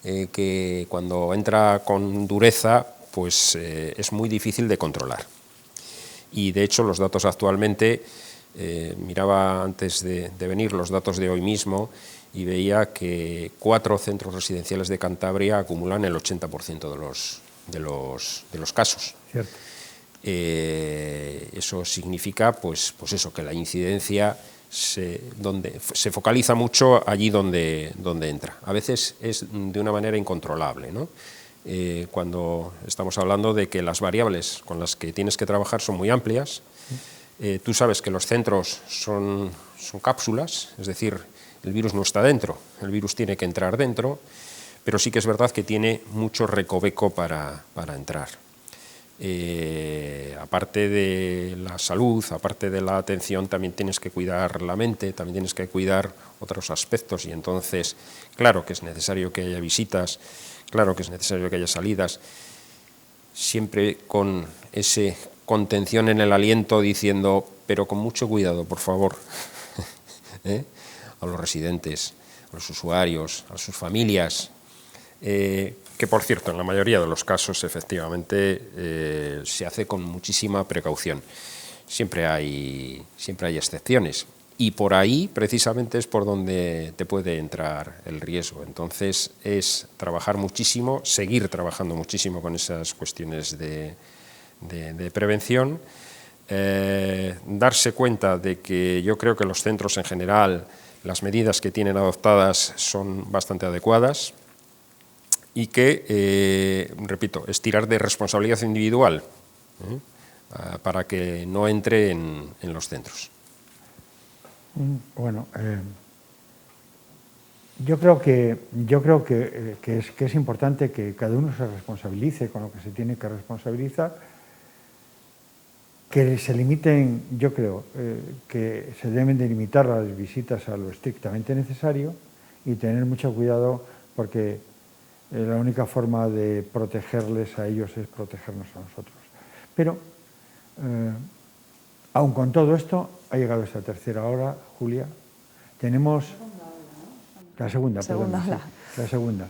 M: que cuando entra con dureza, pues es muy difícil de controlar. Y de hecho los datos actualmente, miraba antes de venir los datos de hoy mismo, y veía que 4 centros residenciales de Cantabria acumulan el 80% de los casos.
K: Cierto.
M: Eso significa pues eso, que la incidencia se focaliza mucho allí donde entra. A veces es de una manera incontrolable, ¿no? Cuando estamos hablando de que las variables con las que tienes que trabajar son muy amplias. Tú sabes que los centros son cápsulas, es decir, el virus no está dentro, el virus tiene que entrar dentro, pero sí que es verdad que tiene mucho recoveco para entrar. Aparte de la salud, aparte de la atención, también tienes que cuidar la mente, también tienes que cuidar otros aspectos, y entonces, claro que es necesario que haya visitas, claro que es necesario que haya salidas, siempre con ese contención en el aliento, diciendo, pero con mucho cuidado, por favor, a los residentes, a los usuarios, a sus familias, que por cierto, en la mayoría de los casos, efectivamente, se hace con muchísima precaución. Siempre hay excepciones, y por ahí, precisamente, es por donde te puede entrar el riesgo. Entonces, es trabajar muchísimo, seguir trabajando muchísimo con esas cuestiones de prevención, darse cuenta de que yo creo que los centros en general, las medidas que tienen adoptadas son bastante adecuadas, y que, repito, es tirar de responsabilidad individual para que no entre en los centros.
K: Bueno, yo creo que es importante que cada uno se responsabilice con lo que se tiene que responsabilizar, que se limiten, yo creo que se deben de limitar las visitas a lo estrictamente necesario y tener mucho cuidado, porque la única forma de protegerles a ellos es protegernos a nosotros. Pero, aun con todo esto, ha llegado esta tercera ola, Julia. Tenemos la segunda, la segunda.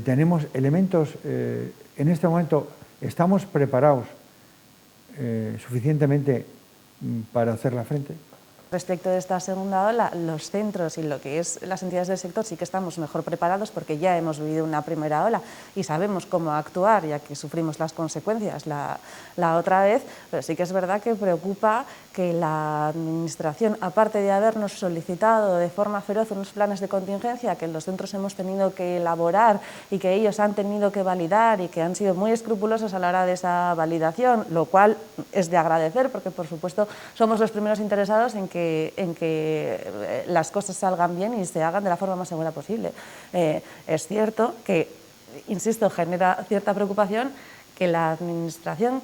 K: Tenemos elementos, en este momento estamos preparados suficientemente para hacerla frente.
N: Respecto de esta segunda ola, los centros y lo que es las entidades del sector sí que estamos mejor preparados, porque ya hemos vivido una primera ola y sabemos cómo actuar, ya que sufrimos las consecuencias la otra vez, pero sí que es verdad que preocupa que la Administración, aparte de habernos solicitado de forma feroz unos planes de contingencia que los centros hemos tenido que elaborar y que ellos han tenido que validar y que han sido muy escrupulosos a la hora de esa validación, lo cual es de agradecer, porque por supuesto somos los primeros interesados en que las cosas salgan bien y se hagan de la forma más segura posible. Es cierto que, insisto, genera cierta preocupación que la Administración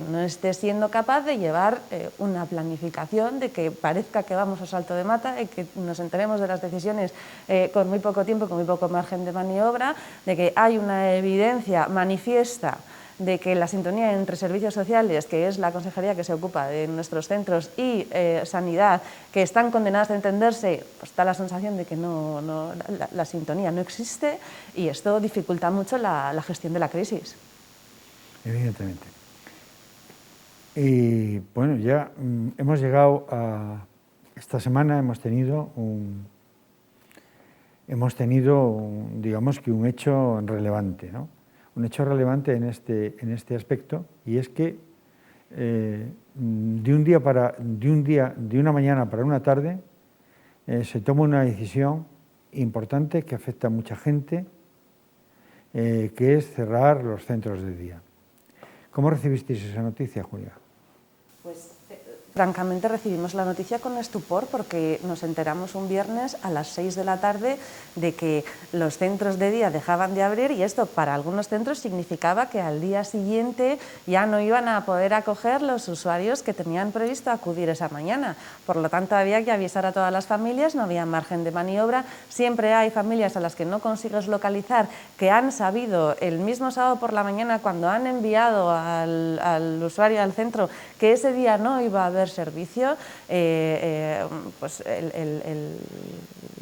N: no esté siendo capaz de llevar una planificación, de que parezca que vamos a salto de mata, de que nos enteremos de las decisiones con muy poco tiempo, con muy poco margen de maniobra, de que hay una evidencia manifiesta de que la sintonía entre servicios sociales, que es la consejería que se ocupa de nuestros centros, y sanidad, que están condenadas a entenderse, pues da la sensación de que la sintonía no existe, y esto dificulta mucho la gestión de la crisis.
K: Evidentemente. Y bueno, ya hemos llegado a... Esta semana hemos tenido digamos que un hecho relevante, ¿no? Un hecho relevante en este aspecto, y es que de una mañana para una tarde se toma una decisión importante que afecta a mucha gente, que es cerrar los centros de día. ¿Cómo recibisteis esa noticia, Julia?
N: Pues francamente recibimos la noticia con estupor, porque nos enteramos un viernes a las 6 de la tarde de que los centros de día dejaban de abrir, y esto para algunos centros significaba que al día siguiente ya no iban a poder acoger los usuarios que tenían previsto acudir esa mañana. Por lo tanto, había que avisar a todas las familias, no había margen de maniobra. Siempre hay familias a las que no consigues localizar, que han sabido el mismo sábado por la mañana, cuando han enviado al usuario al centro, que ese día no iba a haber haber servicio, pues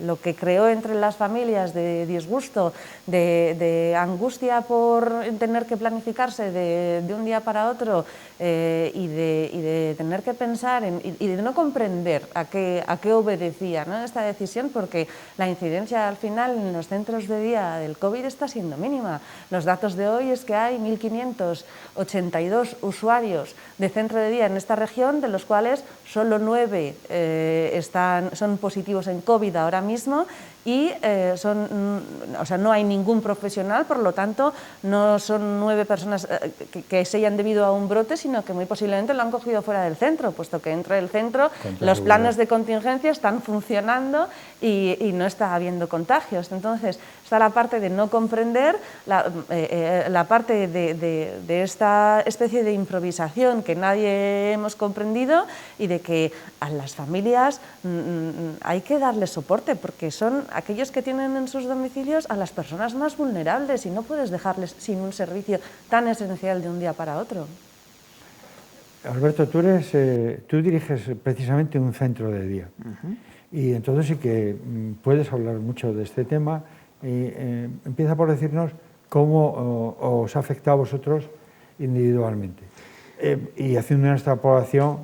N: lo que creó entre las familias de disgusto, de angustia por tener que planificarse de un día para otro y de tener que pensar y de no comprender a qué obedecía, ¿no?, esta decisión, porque la incidencia al final en los centros de día del COVID está siendo mínima. Los datos de hoy es que hay 1.582 usuarios de centro de día en esta región, de los cuales solo 9 son positivos en COVID ahora mismo y no hay ningún profesional, por lo tanto no son 9 personas que se hayan debido a un brote, sino que muy posiblemente lo han cogido fuera del centro, puesto que dentro del centro los planes de contingencia están funcionando y no está habiendo contagios. Entonces está la parte de no comprender, la parte de esta especie de improvisación que nadie hemos comprendido y de que a las familias hay que darles soporte, porque son aquellos que tienen en sus domicilios a las personas más vulnerables y no puedes dejarles sin un servicio tan esencial de un día para otro.
K: Alberto, tú diriges precisamente un centro de día y entonces sí que puedes hablar mucho de este tema. Empieza por decirnos cómo os ha afectado a vosotros individualmente. Y haciendo una extrapolación,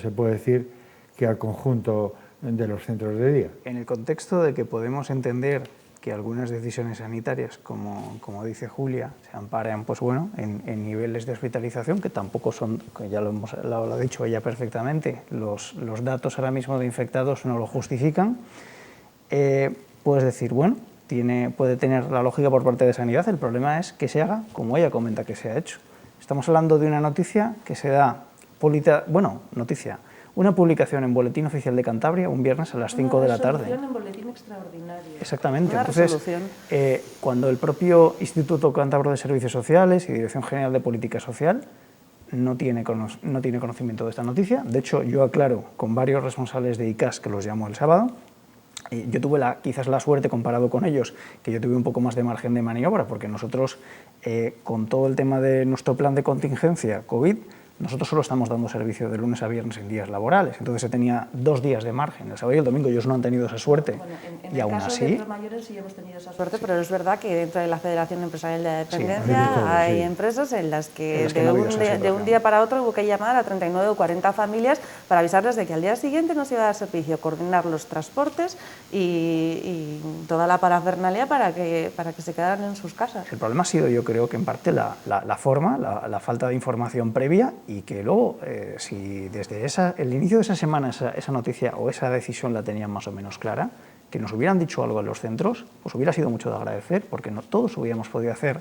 K: se puede decir que al conjunto de los centros de día.
O: En el contexto de que podemos entender que algunas decisiones sanitarias, como dice Julia, se amparan pues bueno, en niveles de hospitalización que tampoco son, que ya lo ha dicho ella perfectamente, los datos ahora mismo de infectados no lo justifican, puedes decir, bueno, puede tener la lógica por parte de Sanidad, el problema es que se haga como ella comenta que se ha hecho. Estamos hablando de una noticia que se da, una publicación en Boletín Oficial de Cantabria un viernes a las 5 de la tarde.
N: Una resolución en Boletín Extraordinario.
O: Exactamente.
N: Una
O: Entonces, cuando el propio Instituto Cántabro de Servicios Sociales y Dirección General de Política Social no tiene conocimiento de esta noticia, de hecho yo aclaro con varios responsables de ICAS que los llamo el sábado, yo tuve quizás la suerte comparado con ellos, que yo tuve un poco más de margen de maniobra, porque nosotros, con todo el tema de nuestro plan de contingencia COVID, nosotros solo estamos dando servicio de lunes a viernes en días laborales, entonces se tenía 2 días de margen, el sábado y el domingo. Ellos no han tenido esa suerte.
N: Bueno,
O: y aún así,
N: en los mayores sí hemos tenido esa suerte, pero es verdad que dentro de la Federación Empresarial de la Dependencia hay empresas en las que de un día para otro hubo que llamar a 39 o 40 familias para avisarles de que al día siguiente no se iba a dar servicio, coordinar los transportes y toda la parafernalia para que se quedaran en sus casas.
O: El problema ha sido, yo creo, que en parte la forma, la falta de información previa, y que luego, si desde el inicio de esa semana esa noticia o esa decisión la tenían más o menos clara, que nos hubieran dicho algo en los centros, pues hubiera sido mucho de agradecer, porque no todos hubiéramos podido hacer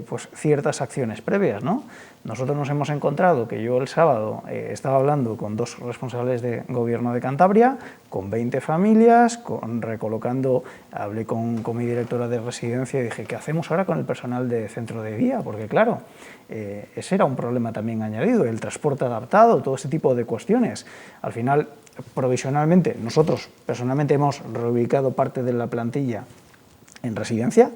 O: pues ciertas acciones previas, ¿no? Nosotros nos hemos encontrado que yo el sábado estaba hablando con 2 responsables de gobierno de Cantabria, con 20 familias, hablé con mi directora de residencia y dije, ¿qué hacemos ahora con el personal de centro de día? Porque claro, ese era un problema también añadido, el transporte adaptado, todo ese tipo de cuestiones. Al final, provisionalmente, nosotros personalmente hemos reubicado parte de la plantilla en residencia,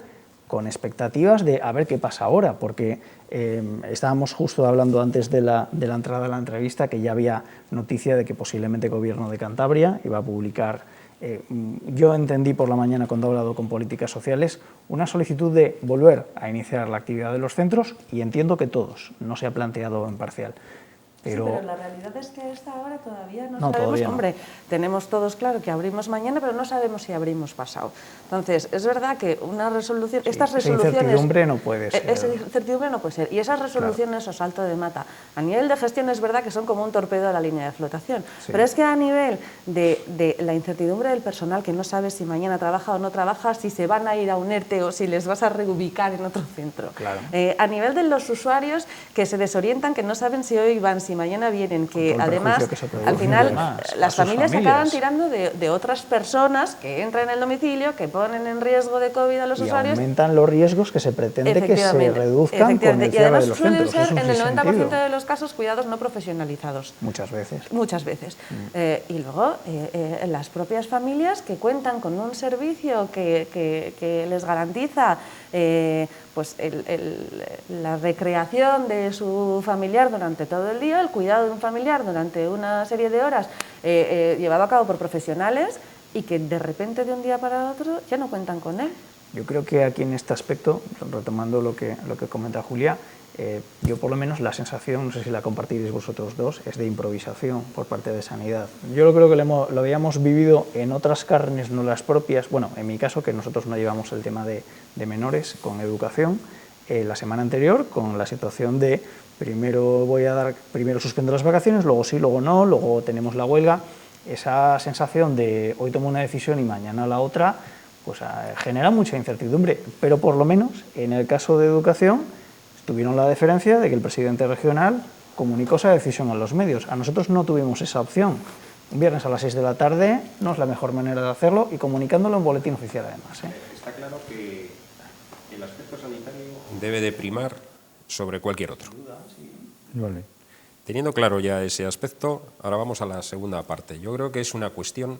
O: con expectativas de a ver qué pasa ahora, porque estábamos justo hablando antes de la entrada a la entrevista que ya había noticia de que posiblemente el Gobierno de Cantabria iba a publicar, yo entendí por la mañana cuando he hablado con Políticas Sociales, una solicitud de volver a iniciar la actividad de los centros, y entiendo que todos, no se ha planteado en parcial.
N: Pero la realidad es que a esta hora todavía no sabemos, hombre, tenemos todos claro que abrimos mañana, pero no sabemos si abrimos pasado. Entonces, es verdad que una resolución, estas resoluciones...
O: Esa incertidumbre no puede ser.
N: Esa incertidumbre no puede ser, y esas resoluciones o salto de mata. A nivel de gestión es verdad que son como un torpedo a la línea de flotación, pero es que a nivel de la incertidumbre del personal, que no sabe si mañana trabaja o no trabaja, si se van a ir a un ERTE o si les vas a reubicar en otro centro.
O: Claro.
N: A nivel de los usuarios que se desorientan, que no saben si hoy van, si mañana vienen, que además al final las familias se acaban tirando de otras personas que entran en el domicilio, que ponen en riesgo de COVID a los usuarios.
O: Y aumentan los riesgos que se pretende que se reduzcan con el cierre de los centros.
N: Y además suelen ser en el 90% de los casos cuidados no profesionalizados.
O: Muchas veces.
N: Muchas veces. Y luego las propias familias que cuentan con un servicio que les garantiza pues la recreación de su familiar durante todo el día, dinero, el cuidado de un familiar durante una serie de horas llevado a cabo por profesionales y que de repente de un día para otro ya no cuentan con él.
O: Yo creo que aquí en este aspecto, retomando lo que comenta Julia, yo por lo menos la sensación, no sé si la compartiréis vosotros dos, es de improvisación por parte de Sanidad. Yo creo que lo habíamos vivido en otras carnes, no las propias. Bueno, en mi caso, que nosotros no llevamos el tema de menores con educación, la semana anterior con la situación de primero suspendo las vacaciones, luego sí, luego no, luego tenemos la huelga. Esa sensación de hoy tomo una decisión y mañana la otra, pues genera mucha incertidumbre, pero por lo menos en el caso de educación tuvieron la deferencia de que el presidente regional comunicó esa decisión a los medios. A nosotros no tuvimos esa opción. Un viernes a las 6 de la tarde no es la mejor manera de hacerlo y comunicándolo en boletín oficial además.
M: Está claro que el aspecto sanitario debe de primar sobre cualquier otro.
K: Vale.
M: Teniendo claro ya ese aspecto, ahora vamos a la segunda parte. Yo creo que es una cuestión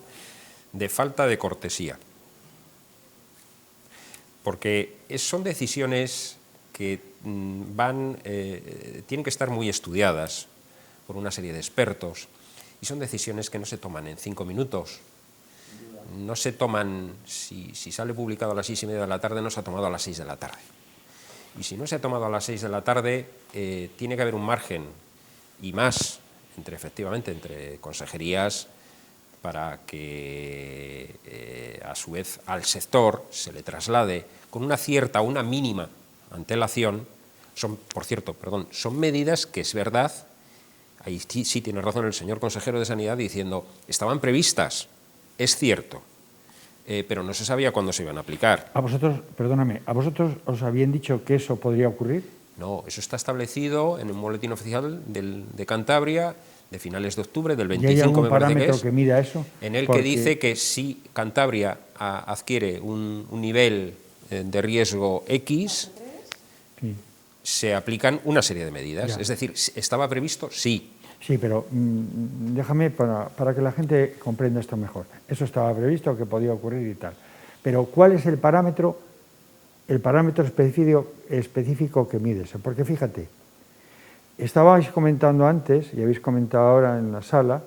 M: de falta de cortesía, porque son decisiones que tienen que estar muy estudiadas por una serie de expertos y son decisiones que no se toman en 5 minutos. No se toman, si sale publicado a las 6:30 de la tarde, no se ha tomado a las 6 de la tarde. Y si no se ha tomado a las 6 de la tarde, tiene que haber un margen y más, efectivamente, entre consejerías para que a su vez al sector se le traslade con una cierta, una mínima antelación. Son medidas que es verdad, ahí sí tiene razón el señor consejero de Sanidad diciendo, estaban previstas, es cierto, pero no se sabía cuándo se iban a aplicar.
K: ¿A vosotros os habían dicho que eso podría ocurrir?
M: No, eso está establecido en un boletín oficial de Cantabria de finales de octubre, del 25,
K: ¿Y hay algún
M: me parece
K: parámetro que mida eso?
M: En el que dice que si Cantabria adquiere un nivel de riesgo X,
K: sí,
M: se aplican una serie de medidas.
K: Ya.
M: Es decir, ¿estaba previsto? Sí.
K: Sí, pero déjame para que la gente comprenda esto mejor. Eso estaba previsto, que podía ocurrir y tal. Pero ¿cuál es el parámetro específico que mide eso? Porque fíjate, estabais comentando antes, y habéis comentado ahora en la sala,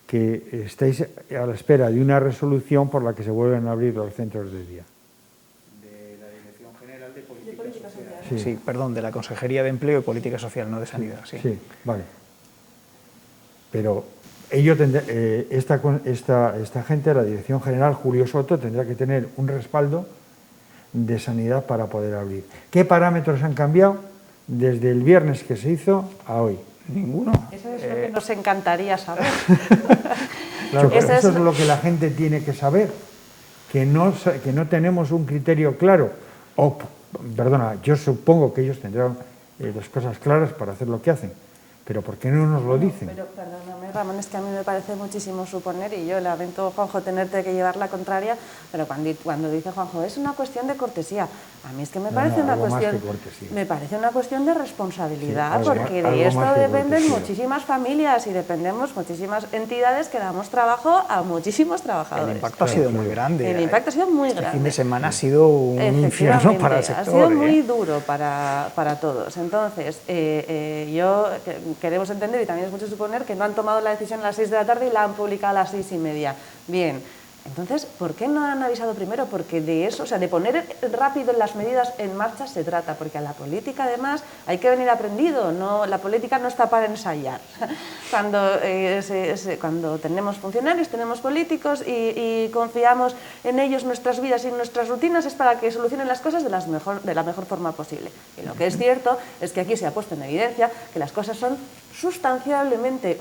K: que estáis a la espera de una resolución por la que se vuelven a abrir los centros de día.
O: De la Dirección General de Política Social. Sí, perdón, de la Consejería de Empleo y Política Social, no de Sanidad. Sí,
K: sí, vale. Pero esta gente, la Dirección General, Julio Soto, tendrá que tener un respaldo de Sanidad para poder abrir. ¿Qué parámetros han cambiado desde el viernes que se hizo a hoy?
O: Ninguno.
N: Eso es lo que nos encantaría saber.
K: Claro, eso es lo que la gente tiene que saber, que no tenemos un criterio claro. Perdona, yo supongo que ellos tendrán las cosas claras para hacer lo que hacen, pero ¿por qué no nos lo dicen?
N: Pero perdóname, Ramón, es que a mí me parece muchísimo suponer, y yo lamento, Juanjo, tenerte que llevar la contraria, pero cuando dice Juanjo, es una cuestión de cortesía, a mí es que me parece una cuestión de responsabilidad, sí, porque de esto dependen muchísimas familias y dependemos muchísimas entidades que damos trabajo a muchísimos trabajadores.
O: El impacto ha sido muy grande.
N: El impacto ha sido muy grande.
O: Este fin de semana ha sido un infierno para el sector.
N: Ha sido muy duro para todos. Entonces, queremos entender, y también es mucho suponer, que no han tomado la decisión a las 6 de la tarde y la han publicado a las 6:30. Bien, entonces, ¿por qué no han avisado primero? Porque de eso, o sea, de poner rápido las medidas en marcha se trata, porque a la política, además, hay que venir aprendido, la política no está para ensayar. Cuando tenemos funcionarios, tenemos políticos y confiamos en ellos nuestras vidas y nuestras rutinas, es para que solucionen las cosas de la mejor forma posible. Y lo que es cierto es que aquí se ha puesto en evidencia que las cosas son sustancialmente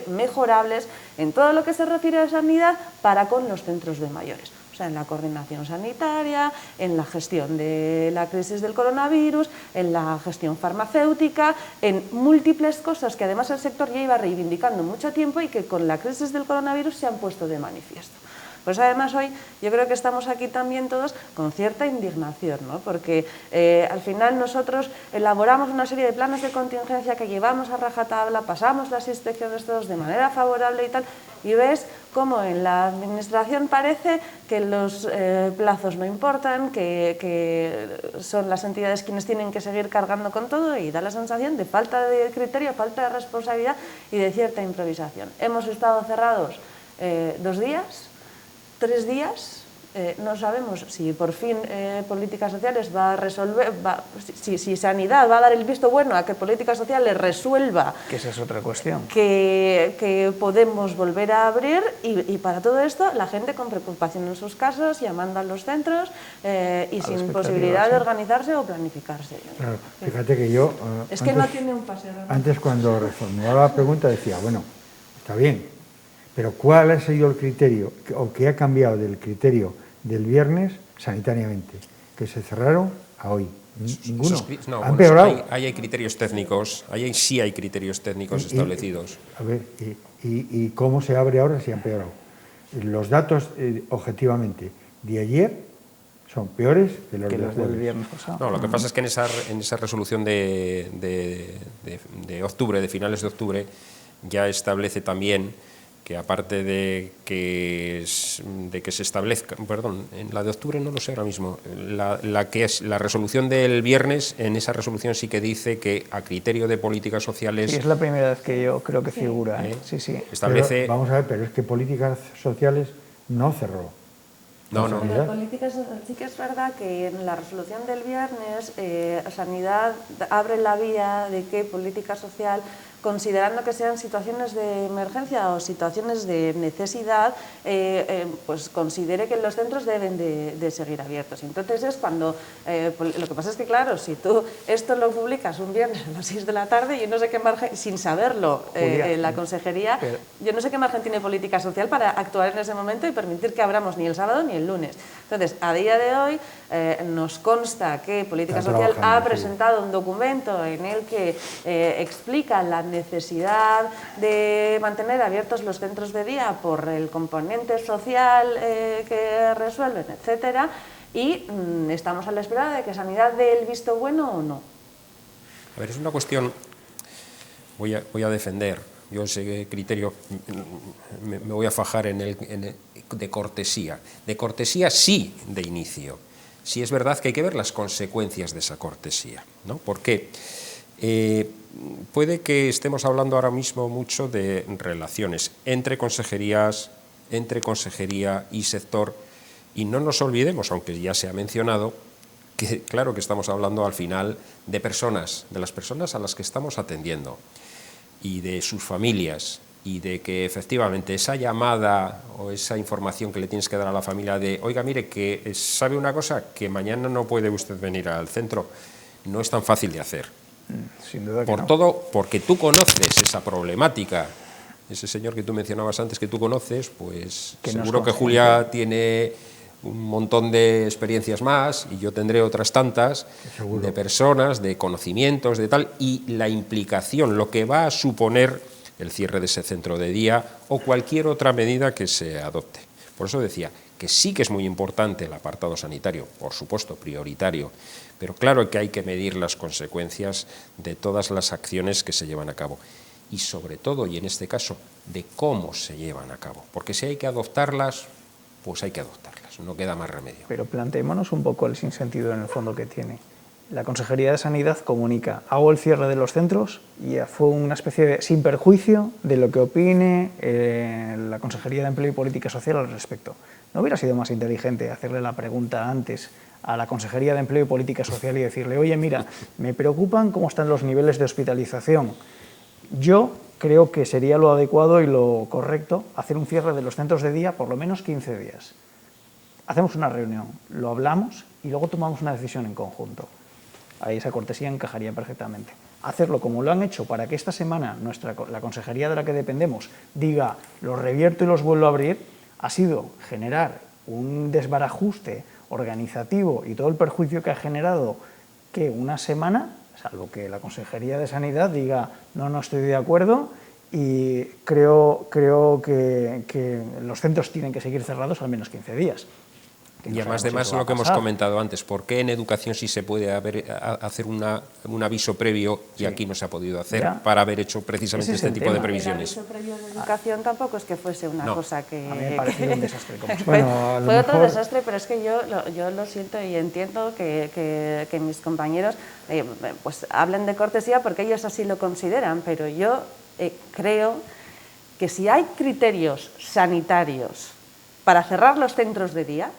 N: mejorables en todo lo que se refiere a sanidad para con los centros de mayores. O sea, en la coordinación sanitaria, en la gestión de la crisis del coronavirus, en la gestión farmacéutica, en múltiples cosas que además el sector ya iba reivindicando mucho tiempo y que con la crisis del coronavirus se han puesto de manifiesto. Pues además hoy yo creo que estamos aquí también todos con cierta indignación, ¿no? Porque al final nosotros elaboramos una serie de planes de contingencia que llevamos a rajatabla, pasamos las inspecciones todos de manera favorable y tal, y ves cómo en la administración parece que los plazos no importan, que son las entidades quienes tienen que seguir cargando con todo, y da la sensación de falta de criterio, falta de responsabilidad y de cierta improvisación. Hemos estado cerrados 2 días, 3 días. No sabemos si por fin políticas sociales va a resolver, si Sanidad va a dar el visto bueno a que políticas sociales resuelva.
O: Que esa es otra cuestión.
N: Que podemos volver a abrir, y para todo esto la gente con preocupación en sus casas, llamando a los centros y sin posibilidad de organizarse o planificarse.
K: Claro, fíjate que yo...
N: es que no tiene un pase.
K: Antes, cuando reformulaba la pregunta, decía, bueno, está bien, pero ¿cuál ha sido el criterio o qué ha cambiado del criterio del viernes sanitariamente? Que se cerraron a hoy. Ninguno.
M: No,
K: ¿Ha empeorado?
M: Bueno, hay criterios técnicos, sí hay criterios técnicos establecidos.
K: A ver, ¿y cómo se abre ahora si ha empeorado? Los datos, objetivamente, de ayer son peores que los del
O: viernes pasado.
M: No, lo que pasa es que en esa resolución de octubre, de finales de octubre, ya establece también que aparte de que se establezca, perdón, en la de octubre no lo sé ahora mismo, la que es la resolución del viernes, en esa resolución sí que dice que a criterio de políticas sociales...
O: Sí, es la primera vez que yo creo que figura. Sí, sí.
M: Establece...
K: Pero, vamos a ver, pero es que políticas sociales no cerró.
M: No.
N: Políticas, sí que es verdad que en la resolución del viernes Sanidad abre la vía de que política social, considerando que sean situaciones de emergencia o situaciones de necesidad, pues considere que los centros deben de seguir abiertos. Entonces es cuando, lo que pasa es que claro, si tú esto lo publicas un viernes a las 6 de la tarde, yo no sé qué margen, sin saberlo, la consejería, yo no sé qué margen tiene política social para actuar en ese momento y permitir que abramos ni el sábado ni el lunes. Entonces, a día de hoy nos consta que Política Social ha presentado un documento en el que explica la necesidad de mantener abiertos los centros de día por el componente social que resuelven, etcétera, y estamos a la espera de que Sanidad dé el visto bueno o no.
M: A ver, es una cuestión, voy a defender, yo ese criterio me voy a fajar de cortesía. De cortesía sí, de inicio. Sí es verdad que hay que ver las consecuencias de esa cortesía, ¿no? Porque puede que estemos hablando ahora mismo mucho de relaciones entre consejerías, entre consejería y sector, y no nos olvidemos, aunque ya se ha mencionado, que claro que estamos hablando al final de personas, de las personas a las que estamos atendiendo y de sus familias, y de que efectivamente esa llamada o esa información que le tienes que dar a la familia de, oiga, mire, que sabe una cosa, que mañana no puede usted venir al centro, no es tan fácil de hacer.
O: Sin duda que
M: Por
O: no.
M: todo, porque tú conoces esa problemática. Ese señor que tú mencionabas antes, que tú conoces, pues
O: que
M: seguro que Julia tiene un montón de experiencias más y yo tendré otras tantas de personas, de conocimientos, de tal, y la implicación, lo que va a suponer el cierre de ese centro de día o cualquier otra medida que se adopte. Por eso decía que sí que es muy importante el apartado sanitario, por supuesto, prioritario, pero claro que hay que medir las consecuencias de todas las acciones que se llevan a cabo y sobre todo, y en este caso, de cómo se llevan a cabo, porque si hay que adoptarlas, pues hay que adoptarlas, no queda más remedio.
O: Pero planteémonos un poco el sinsentido en el fondo que tiene. La Consejería de Sanidad comunica, hago el cierre de los centros y fue una especie de sin perjuicio de lo que opine la Consejería de Empleo y Política Social al respecto. ¿No hubiera sido más inteligente hacerle la pregunta antes a la Consejería de Empleo y Política Social y decirle, oye, mira, me preocupan cómo están los niveles de hospitalización? Yo creo que sería lo adecuado y lo correcto hacer un cierre de los centros de día por lo menos 15 días. Hacemos una reunión, lo hablamos y luego tomamos una decisión en conjunto. Ahí esa cortesía encajaría perfectamente. Hacerlo como lo han hecho para que esta semana la consejería de la que dependemos diga los revierto y los vuelvo a abrir, ha sido generar un desbarajuste organizativo y todo el perjuicio que ha generado que una semana, salvo que la Consejería de Sanidad diga no estoy de acuerdo y creo que los centros tienen que seguir cerrados al menos 15 días.
M: Y además lo que hemos comentado antes, ¿por qué en educación sí se puede hacer un aviso previo y aquí no se ha podido hacer para haber hecho precisamente este tipo de previsiones?
N: El aviso previo de educación tampoco es que fuese una cosa que...
O: A mí me pareció un desastre.
N: Fue otro desastre, pero es que yo lo siento y entiendo que mis compañeros pues hablen de cortesía porque ellos así lo consideran, pero yo creo que si hay criterios sanitarios para cerrar los centros de día,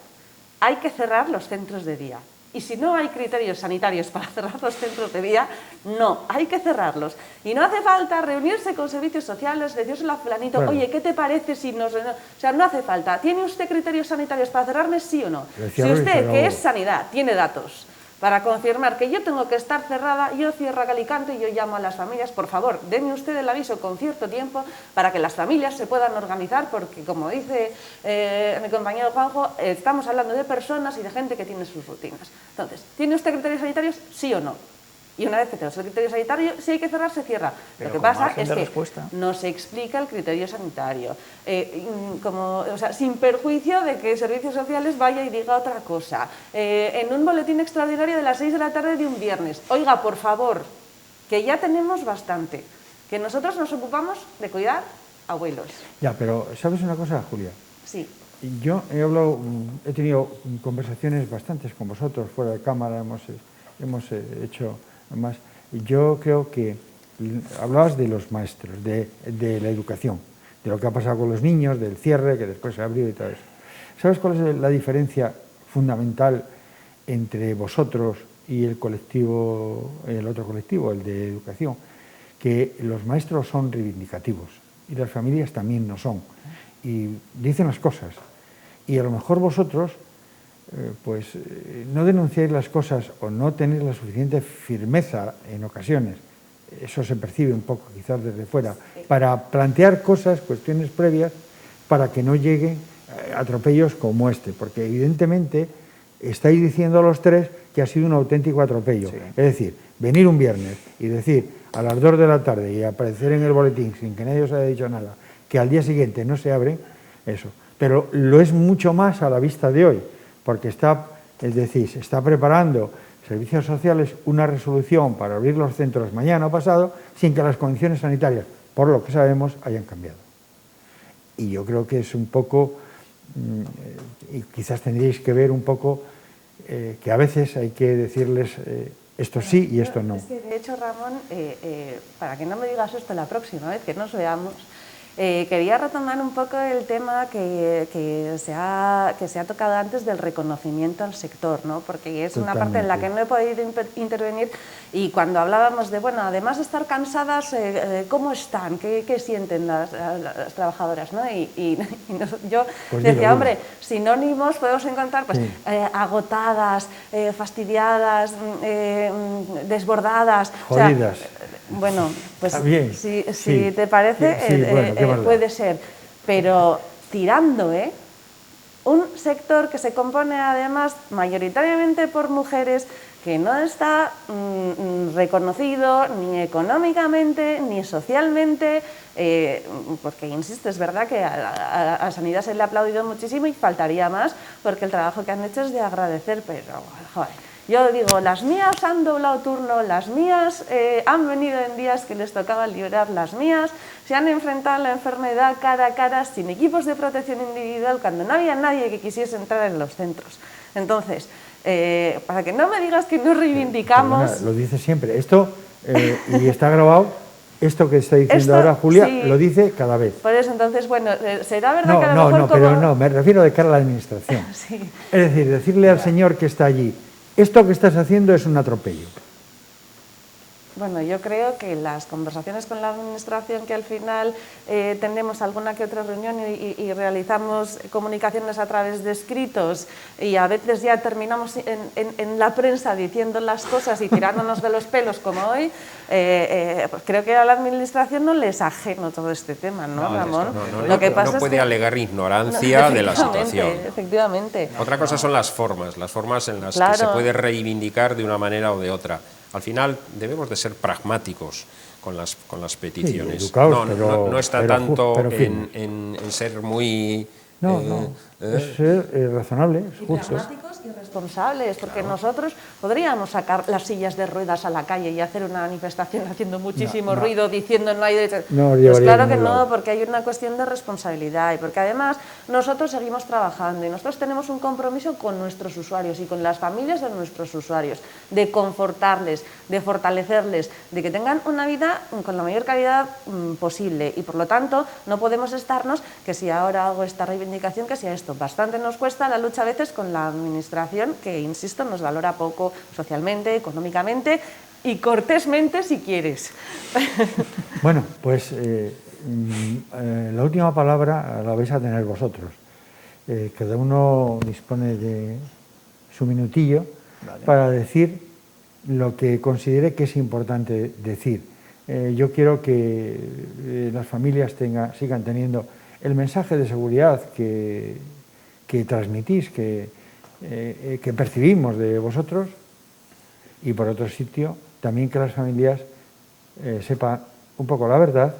N: hay que cerrar los centros de día. Y si no hay criterios sanitarios para cerrar los centros de día, no, hay que cerrarlos. Y no hace falta reunirse con servicios sociales, decírselo a fulanito, oye, ¿qué te parece si nos...? O sea, no hace falta. ¿Tiene usted criterios sanitarios para cerrarme, sí o no? Si usted, que es sanidad, tiene datos para confirmar que yo tengo que estar cerrada, yo cierro a cal y canto y yo llamo a las familias, por favor, denme usted el aviso con cierto tiempo para que las familias se puedan organizar, porque como dice mi compañero Juanjo, estamos hablando de personas y de gente que tiene sus rutinas. Entonces, ¿tiene usted criterios sanitarios? Sí o no. Y una vez que tenemos el criterio sanitario, si hay que cerrar, se cierra. Lo que pasa es que no se explica el criterio sanitario. Sin perjuicio de que Servicios Sociales vaya y diga otra cosa. En un boletín extraordinario de las 6 de la tarde de un viernes. Oiga, por favor, que ya tenemos bastante. Que nosotros nos ocupamos de cuidar abuelos.
K: Ya, pero ¿sabes una cosa, Julia?
N: Sí.
K: Yo he tenido conversaciones bastantes con vosotros, fuera de cámara, hemos hecho... Además, yo creo que hablabas de los maestros, de la educación, de lo que ha pasado con los niños, del cierre, que después se abrió y todo eso. ¿Sabes cuál es la diferencia fundamental entre vosotros y el otro colectivo, el de educación? Que los maestros son reivindicativos y las familias también no son. Y dicen las cosas. Y a lo mejor vosotros... no denunciáis las cosas o no tenéis la suficiente firmeza en ocasiones, eso se percibe un poco quizás desde fuera, para plantear cosas, cuestiones previas, para que no lleguen atropellos como este, porque evidentemente estáis diciendo los tres que ha sido un auténtico atropello. Sí. Es decir, venir un viernes y decir a las 2 de la tarde y aparecer en el boletín sin que nadie os haya dicho nada, que al día siguiente no se abren, eso. Pero lo es mucho más a la vista de hoy, porque se está preparando Servicios Sociales una resolución para abrir los centros mañana o pasado sin que las condiciones sanitarias, por lo que sabemos, hayan cambiado. Y yo creo que es un poco, y quizás tendríais que ver un poco, que a veces hay que decirles esto sí y esto no.
N: Es que de hecho, Ramón, para que no me digas esto la próxima vez que nos veamos, quería retomar un poco el tema que se ha tocado antes del reconocimiento al sector, ¿no? Porque es una parte en la que no he podido intervenir y cuando hablábamos de, bueno, además de estar cansadas, ¿cómo están? ¿Qué sienten las trabajadoras? ¿No? Yo pues decía, hombre, sinónimos podemos encontrar pues, sí. Agotadas, fastidiadas, desbordadas.
K: Jodidas.
N: O sea, bueno, pues si
K: sí.
N: te parece, puede ser, pero tirando, un sector que se compone además mayoritariamente por mujeres, que no está reconocido ni económicamente ni socialmente, porque, insisto, es verdad que a Sanidad se le ha aplaudido muchísimo y faltaría más, porque el trabajo que han hecho es de agradecer, pero, joder. Yo digo, las mías han doblado turno, las mías han venido en días que les tocaba librar, las mías se han enfrentado a la enfermedad cara a cara, sin equipos de protección individual, cuando no había nadie que quisiese entrar en los centros. Entonces, para que no me digas que no reivindicamos...
K: Perdona, lo dice siempre. Esto, y está grabado, esto que está diciendo ahora Julia, sí. Lo dice cada vez.
N: Por eso, entonces, bueno, será verdad que a lo mejor
K: pero no, me refiero de cara a la administración.
N: Sí.
K: Es decir, decirle al señor que está allí, esto que estás haciendo es un atropello.
N: Bueno, yo creo que las conversaciones con la Administración, que al final tenemos alguna que otra reunión y realizamos comunicaciones a través de escritos y a veces ya terminamos en la prensa diciendo las cosas y tirándonos de los pelos como hoy, pues creo que a la Administración no les ajeno todo este tema, ¿no, Ramón?
M: Lo que pasa no puede alegar ignorancia de la situación.
N: Efectivamente.
M: Otra cosa son las formas en las que se puede reivindicar de una manera o de otra. Al final debemos de ser pragmáticos con las peticiones.
K: Sí, educados,
M: no está tanto en ser muy
K: Es ser razonable, es justo.
N: Pragmáticos y responsables, porque nosotros podríamos sacar las sillas de ruedas a la calle y hacer una manifestación haciendo muchísimo ruido, diciendo no hay derecho. Pues claro que no, porque hay una cuestión de responsabilidad y porque además nosotros seguimos trabajando y nosotros tenemos un compromiso con nuestros usuarios y con las familias de nuestros usuarios, de confortarles, de fortalecerles, de que tengan una vida con la mayor calidad posible y por lo tanto no podemos estarnos que si ahora hago esta reivindicación, que si a esto bastante nos cuesta la lucha a veces con la administración que, insisto, nos valora poco socialmente, económicamente y cortésmente si quieres.
K: Bueno, pues la última palabra la vais a tener vosotros. Cada uno dispone de su minutillo para decir lo que considere que es importante decir. Yo quiero que las familias sigan teniendo el mensaje de seguridad que transmitís, que percibimos de vosotros, y por otro sitio también que las familias sepan un poco la verdad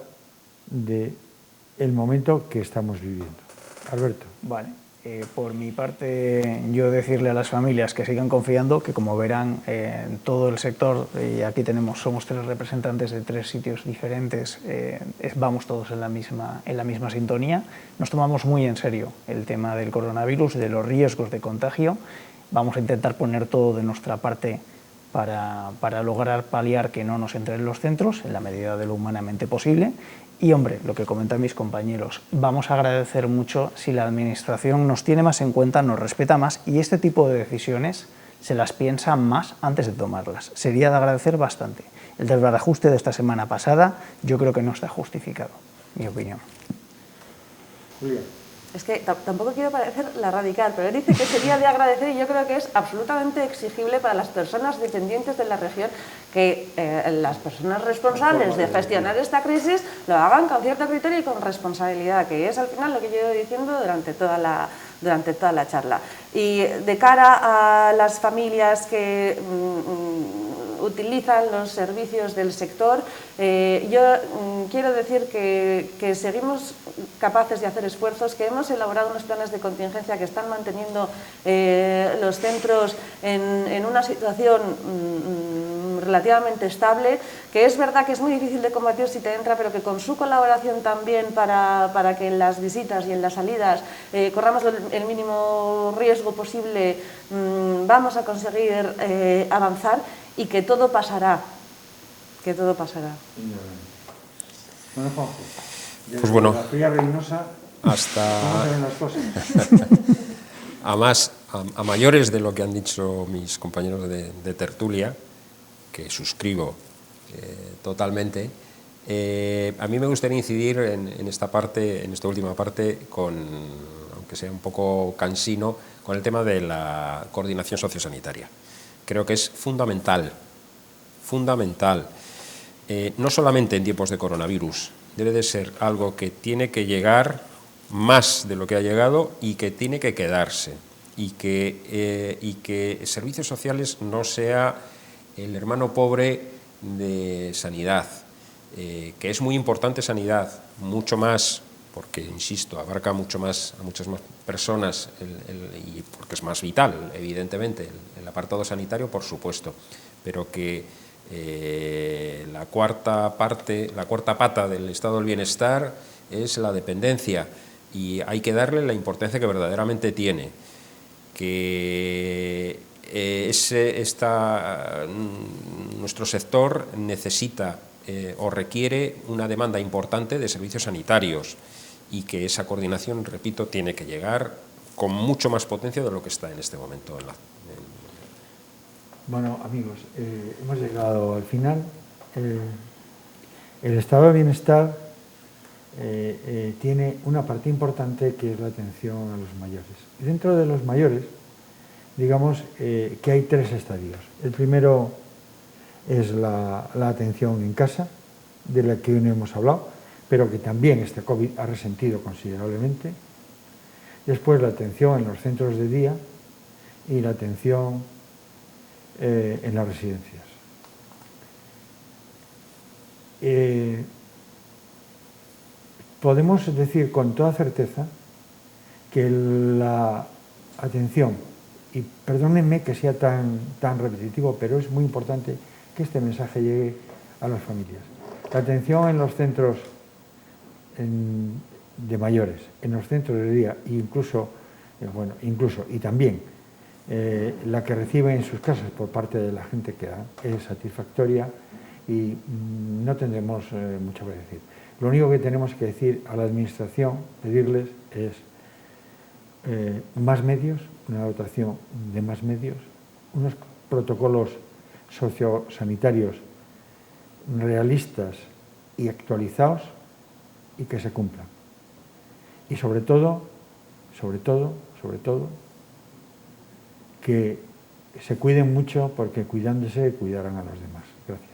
K: del momento que estamos viviendo. Alberto.
O: Vale. Por mi parte, yo decirle a las familias que sigan confiando, que como verán, en todo el sector, y aquí somos 3 representantes de 3 sitios diferentes, vamos todos en la misma sintonía. Nos tomamos muy en serio el tema del coronavirus, de los riesgos de contagio. Vamos a intentar poner todo de nuestra parte para lograr paliar que no nos entren en los centros, en la medida de lo humanamente posible. Y, hombre, lo que comentan mis compañeros, vamos a agradecer mucho si la Administración nos tiene más en cuenta, nos respeta más y este tipo de decisiones se las piensa más antes de tomarlas. Sería de agradecer bastante. El desbarajuste de esta semana pasada yo creo que no está justificado, mi opinión.
K: Julia.
N: Es que tampoco quiero parecer la radical, pero él dice que sería de agradecer y yo creo que es absolutamente exigible para las personas dependientes de la región que las personas responsables de gestionar esta crisis lo hagan con cierto criterio y con responsabilidad, que es al final lo que yo he ido diciendo durante toda la charla. Y de cara a las familias que utilizan los servicios del sector, yo quiero decir que seguimos capaces de hacer esfuerzos, que hemos elaborado unos planes de contingencia que están manteniendo los centros en una situación relativamente estable, que es verdad que es muy difícil de combatir si te entra, pero que con su colaboración también para que en las visitas y en las salidas corramos el mínimo riesgo posible, vamos a conseguir avanzar y que todo pasará. Que todo pasará.
K: Bueno, Juanjo,
M: pues bueno,
K: la fría Reynosa,
M: hasta
K: ¿cómo se ven las cosas?
M: a mayores de lo que han dicho mis compañeros de tertulia, que suscribo totalmente, a mí me gustaría incidir en esta última parte, aunque sea un poco cansino, con el tema de la coordinación sociosanitaria. Creo que es fundamental, no solamente en tiempos de coronavirus, debe de ser algo que tiene que llegar más de lo que ha llegado y que tiene que quedarse, y que servicios sociales no sea el hermano pobre de sanidad, que es muy importante sanidad, mucho más, porque, insisto, abarca mucho más a muchas más personas y porque es más vital, evidentemente, el apartado sanitario, por supuesto, pero que la cuarta pata del estado del bienestar es la dependencia y hay que darle la importancia que verdaderamente tiene, que nuestro sector necesita o requiere una demanda importante de servicios sanitarios y que esa coordinación, repito, tiene que llegar con mucho más potencia de lo que está en este momento.
K: Bueno, amigos, hemos llegado al final. El estado de bienestar tiene una parte importante que es la atención a los mayores. Y dentro de los mayores, digamos que hay 3 estadios. El primero es la atención en casa, de la que hoy no hemos hablado, pero que también este COVID ha resentido considerablemente. Después la atención en los centros de día y la atención en las residencias. Podemos decir con toda certeza que que la atención, y perdónenme que sea tan repetitivo, pero es muy importante que este mensaje llegue a las familias. La atención en los centros de mayores, en los centros de día, incluso y también la que reciben en sus casas por parte de la gente que da, es satisfactoria y no tendremos mucho que decir. Lo único que tenemos que decir a la Administración, pedirles, es más medios, una dotación de más medios, unos protocolos sociosanitarios realistas y actualizados y que se cumplan. Y sobre todo, que se cuiden mucho, porque cuidándose cuidarán a los demás. Gracias.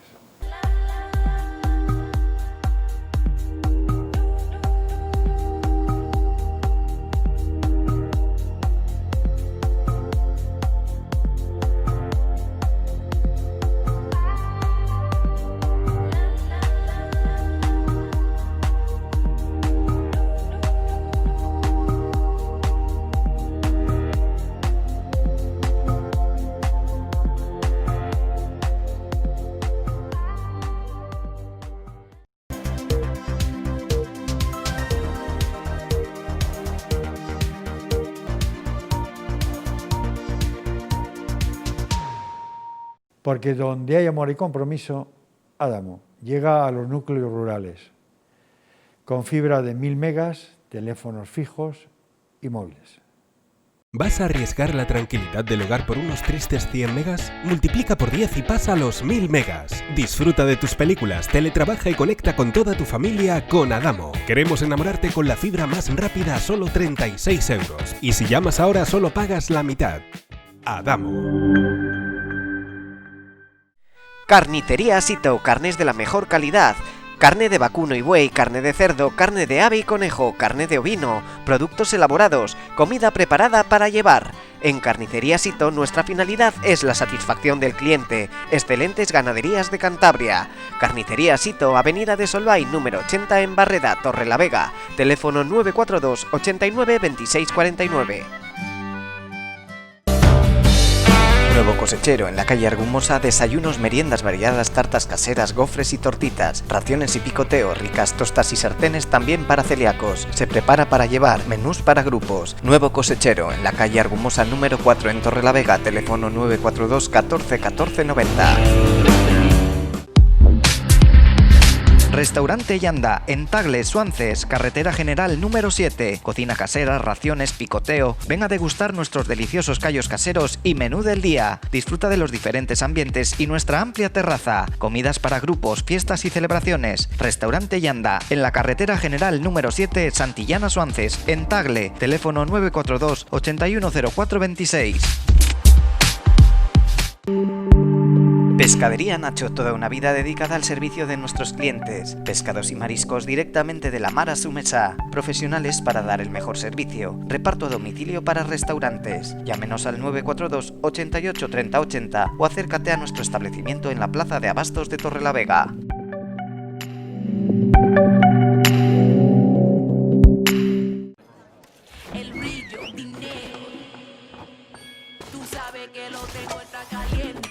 K: Porque donde hay amor y compromiso, Adamo llega a los núcleos rurales, con fibra de 1000 megas, teléfonos fijos y móviles.
L: ¿Vas a arriesgar la tranquilidad del hogar por unos tristes 100 megas? Multiplica por 10 y pasa a los 1000 megas. Disfruta de tus películas, teletrabaja y conecta con toda tu familia con Adamo. Queremos enamorarte con la fibra más rápida a solo 36 euros. Y si llamas ahora solo pagas la mitad. Adamo.
A: Carnicería Sito, carnes de la mejor calidad. Carne de vacuno y buey, carne de cerdo, carne de ave y conejo, carne de ovino, productos elaborados, comida preparada para llevar. En Carnicería Sito nuestra finalidad es la satisfacción del cliente. Excelentes ganaderías de Cantabria. Carnicería Sito, Avenida de Solvay, número 80 en Barreda, Torrelavega. Teléfono 942 89 26 49. Nuevo Cosechero, en la calle Argumosa, desayunos, meriendas variadas, tartas caseras, gofres y tortitas, raciones y picoteo, ricas tostas y sartenes también para celíacos. Se prepara para llevar, menús para grupos. Nuevo Cosechero, en la calle Argumosa número 4 en Torrelavega, teléfono 942 14 14 90. Restaurante Yanda, en Tagle, Suances, carretera general número 7. Cocina casera, raciones, picoteo. Ven a degustar nuestros deliciosos callos caseros y menú del día. Disfruta de los diferentes ambientes y nuestra amplia terraza. Comidas para grupos, fiestas y celebraciones. Restaurante Yanda, en la carretera general número 7, Santillana, Suances, en Tagle. Teléfono 942 810426. Pescadería Nacho, toda una vida dedicada al servicio de nuestros clientes. Pescados y mariscos directamente de la mar a su mesa. Profesionales para dar el mejor servicio. Reparto a domicilio para restaurantes. Llámenos al 942 88 30 80 o acércate a nuestro establecimiento en la Plaza de Abastos de Torrelavega.
B: El brillo, dinero. Tú sabes que lo tengo, está caliente.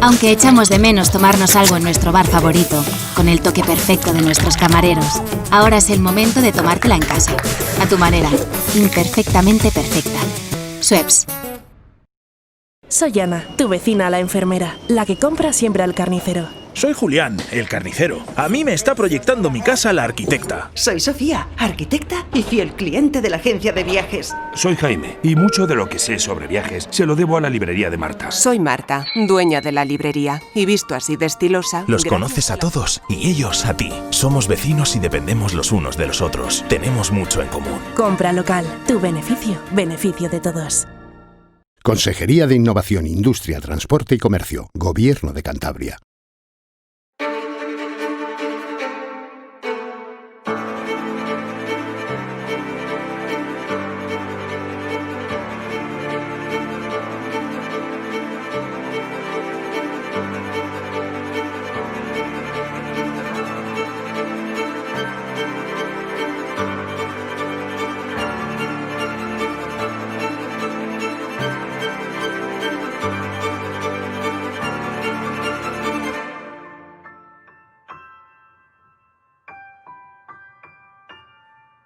C: Aunque echamos de menos tomarnos algo en nuestro bar favorito, con el toque perfecto de nuestros camareros, ahora es el momento de tomártela en casa, a tu manera, imperfectamente perfecta. Schweppes.
D: Soy Ana, tu vecina, la enfermera, la que compra siempre al carnicero.
E: Soy Julián, el carnicero. A mí me está proyectando mi casa la arquitecta.
F: Soy Sofía, arquitecta y fiel cliente de la agencia de viajes.
G: Soy Jaime, y mucho de lo que sé sobre viajes se lo debo a la librería de Marta.
H: Soy Marta, dueña de la librería, y visto así de estilosa...
I: Los conoces a todos y ellos a ti. Somos vecinos y dependemos los unos de los otros. Tenemos mucho en común.
D: Compra local, tu beneficio, beneficio de todos.
J: Consejería de Innovación, Industria, Transporte y Comercio, Gobierno de Cantabria.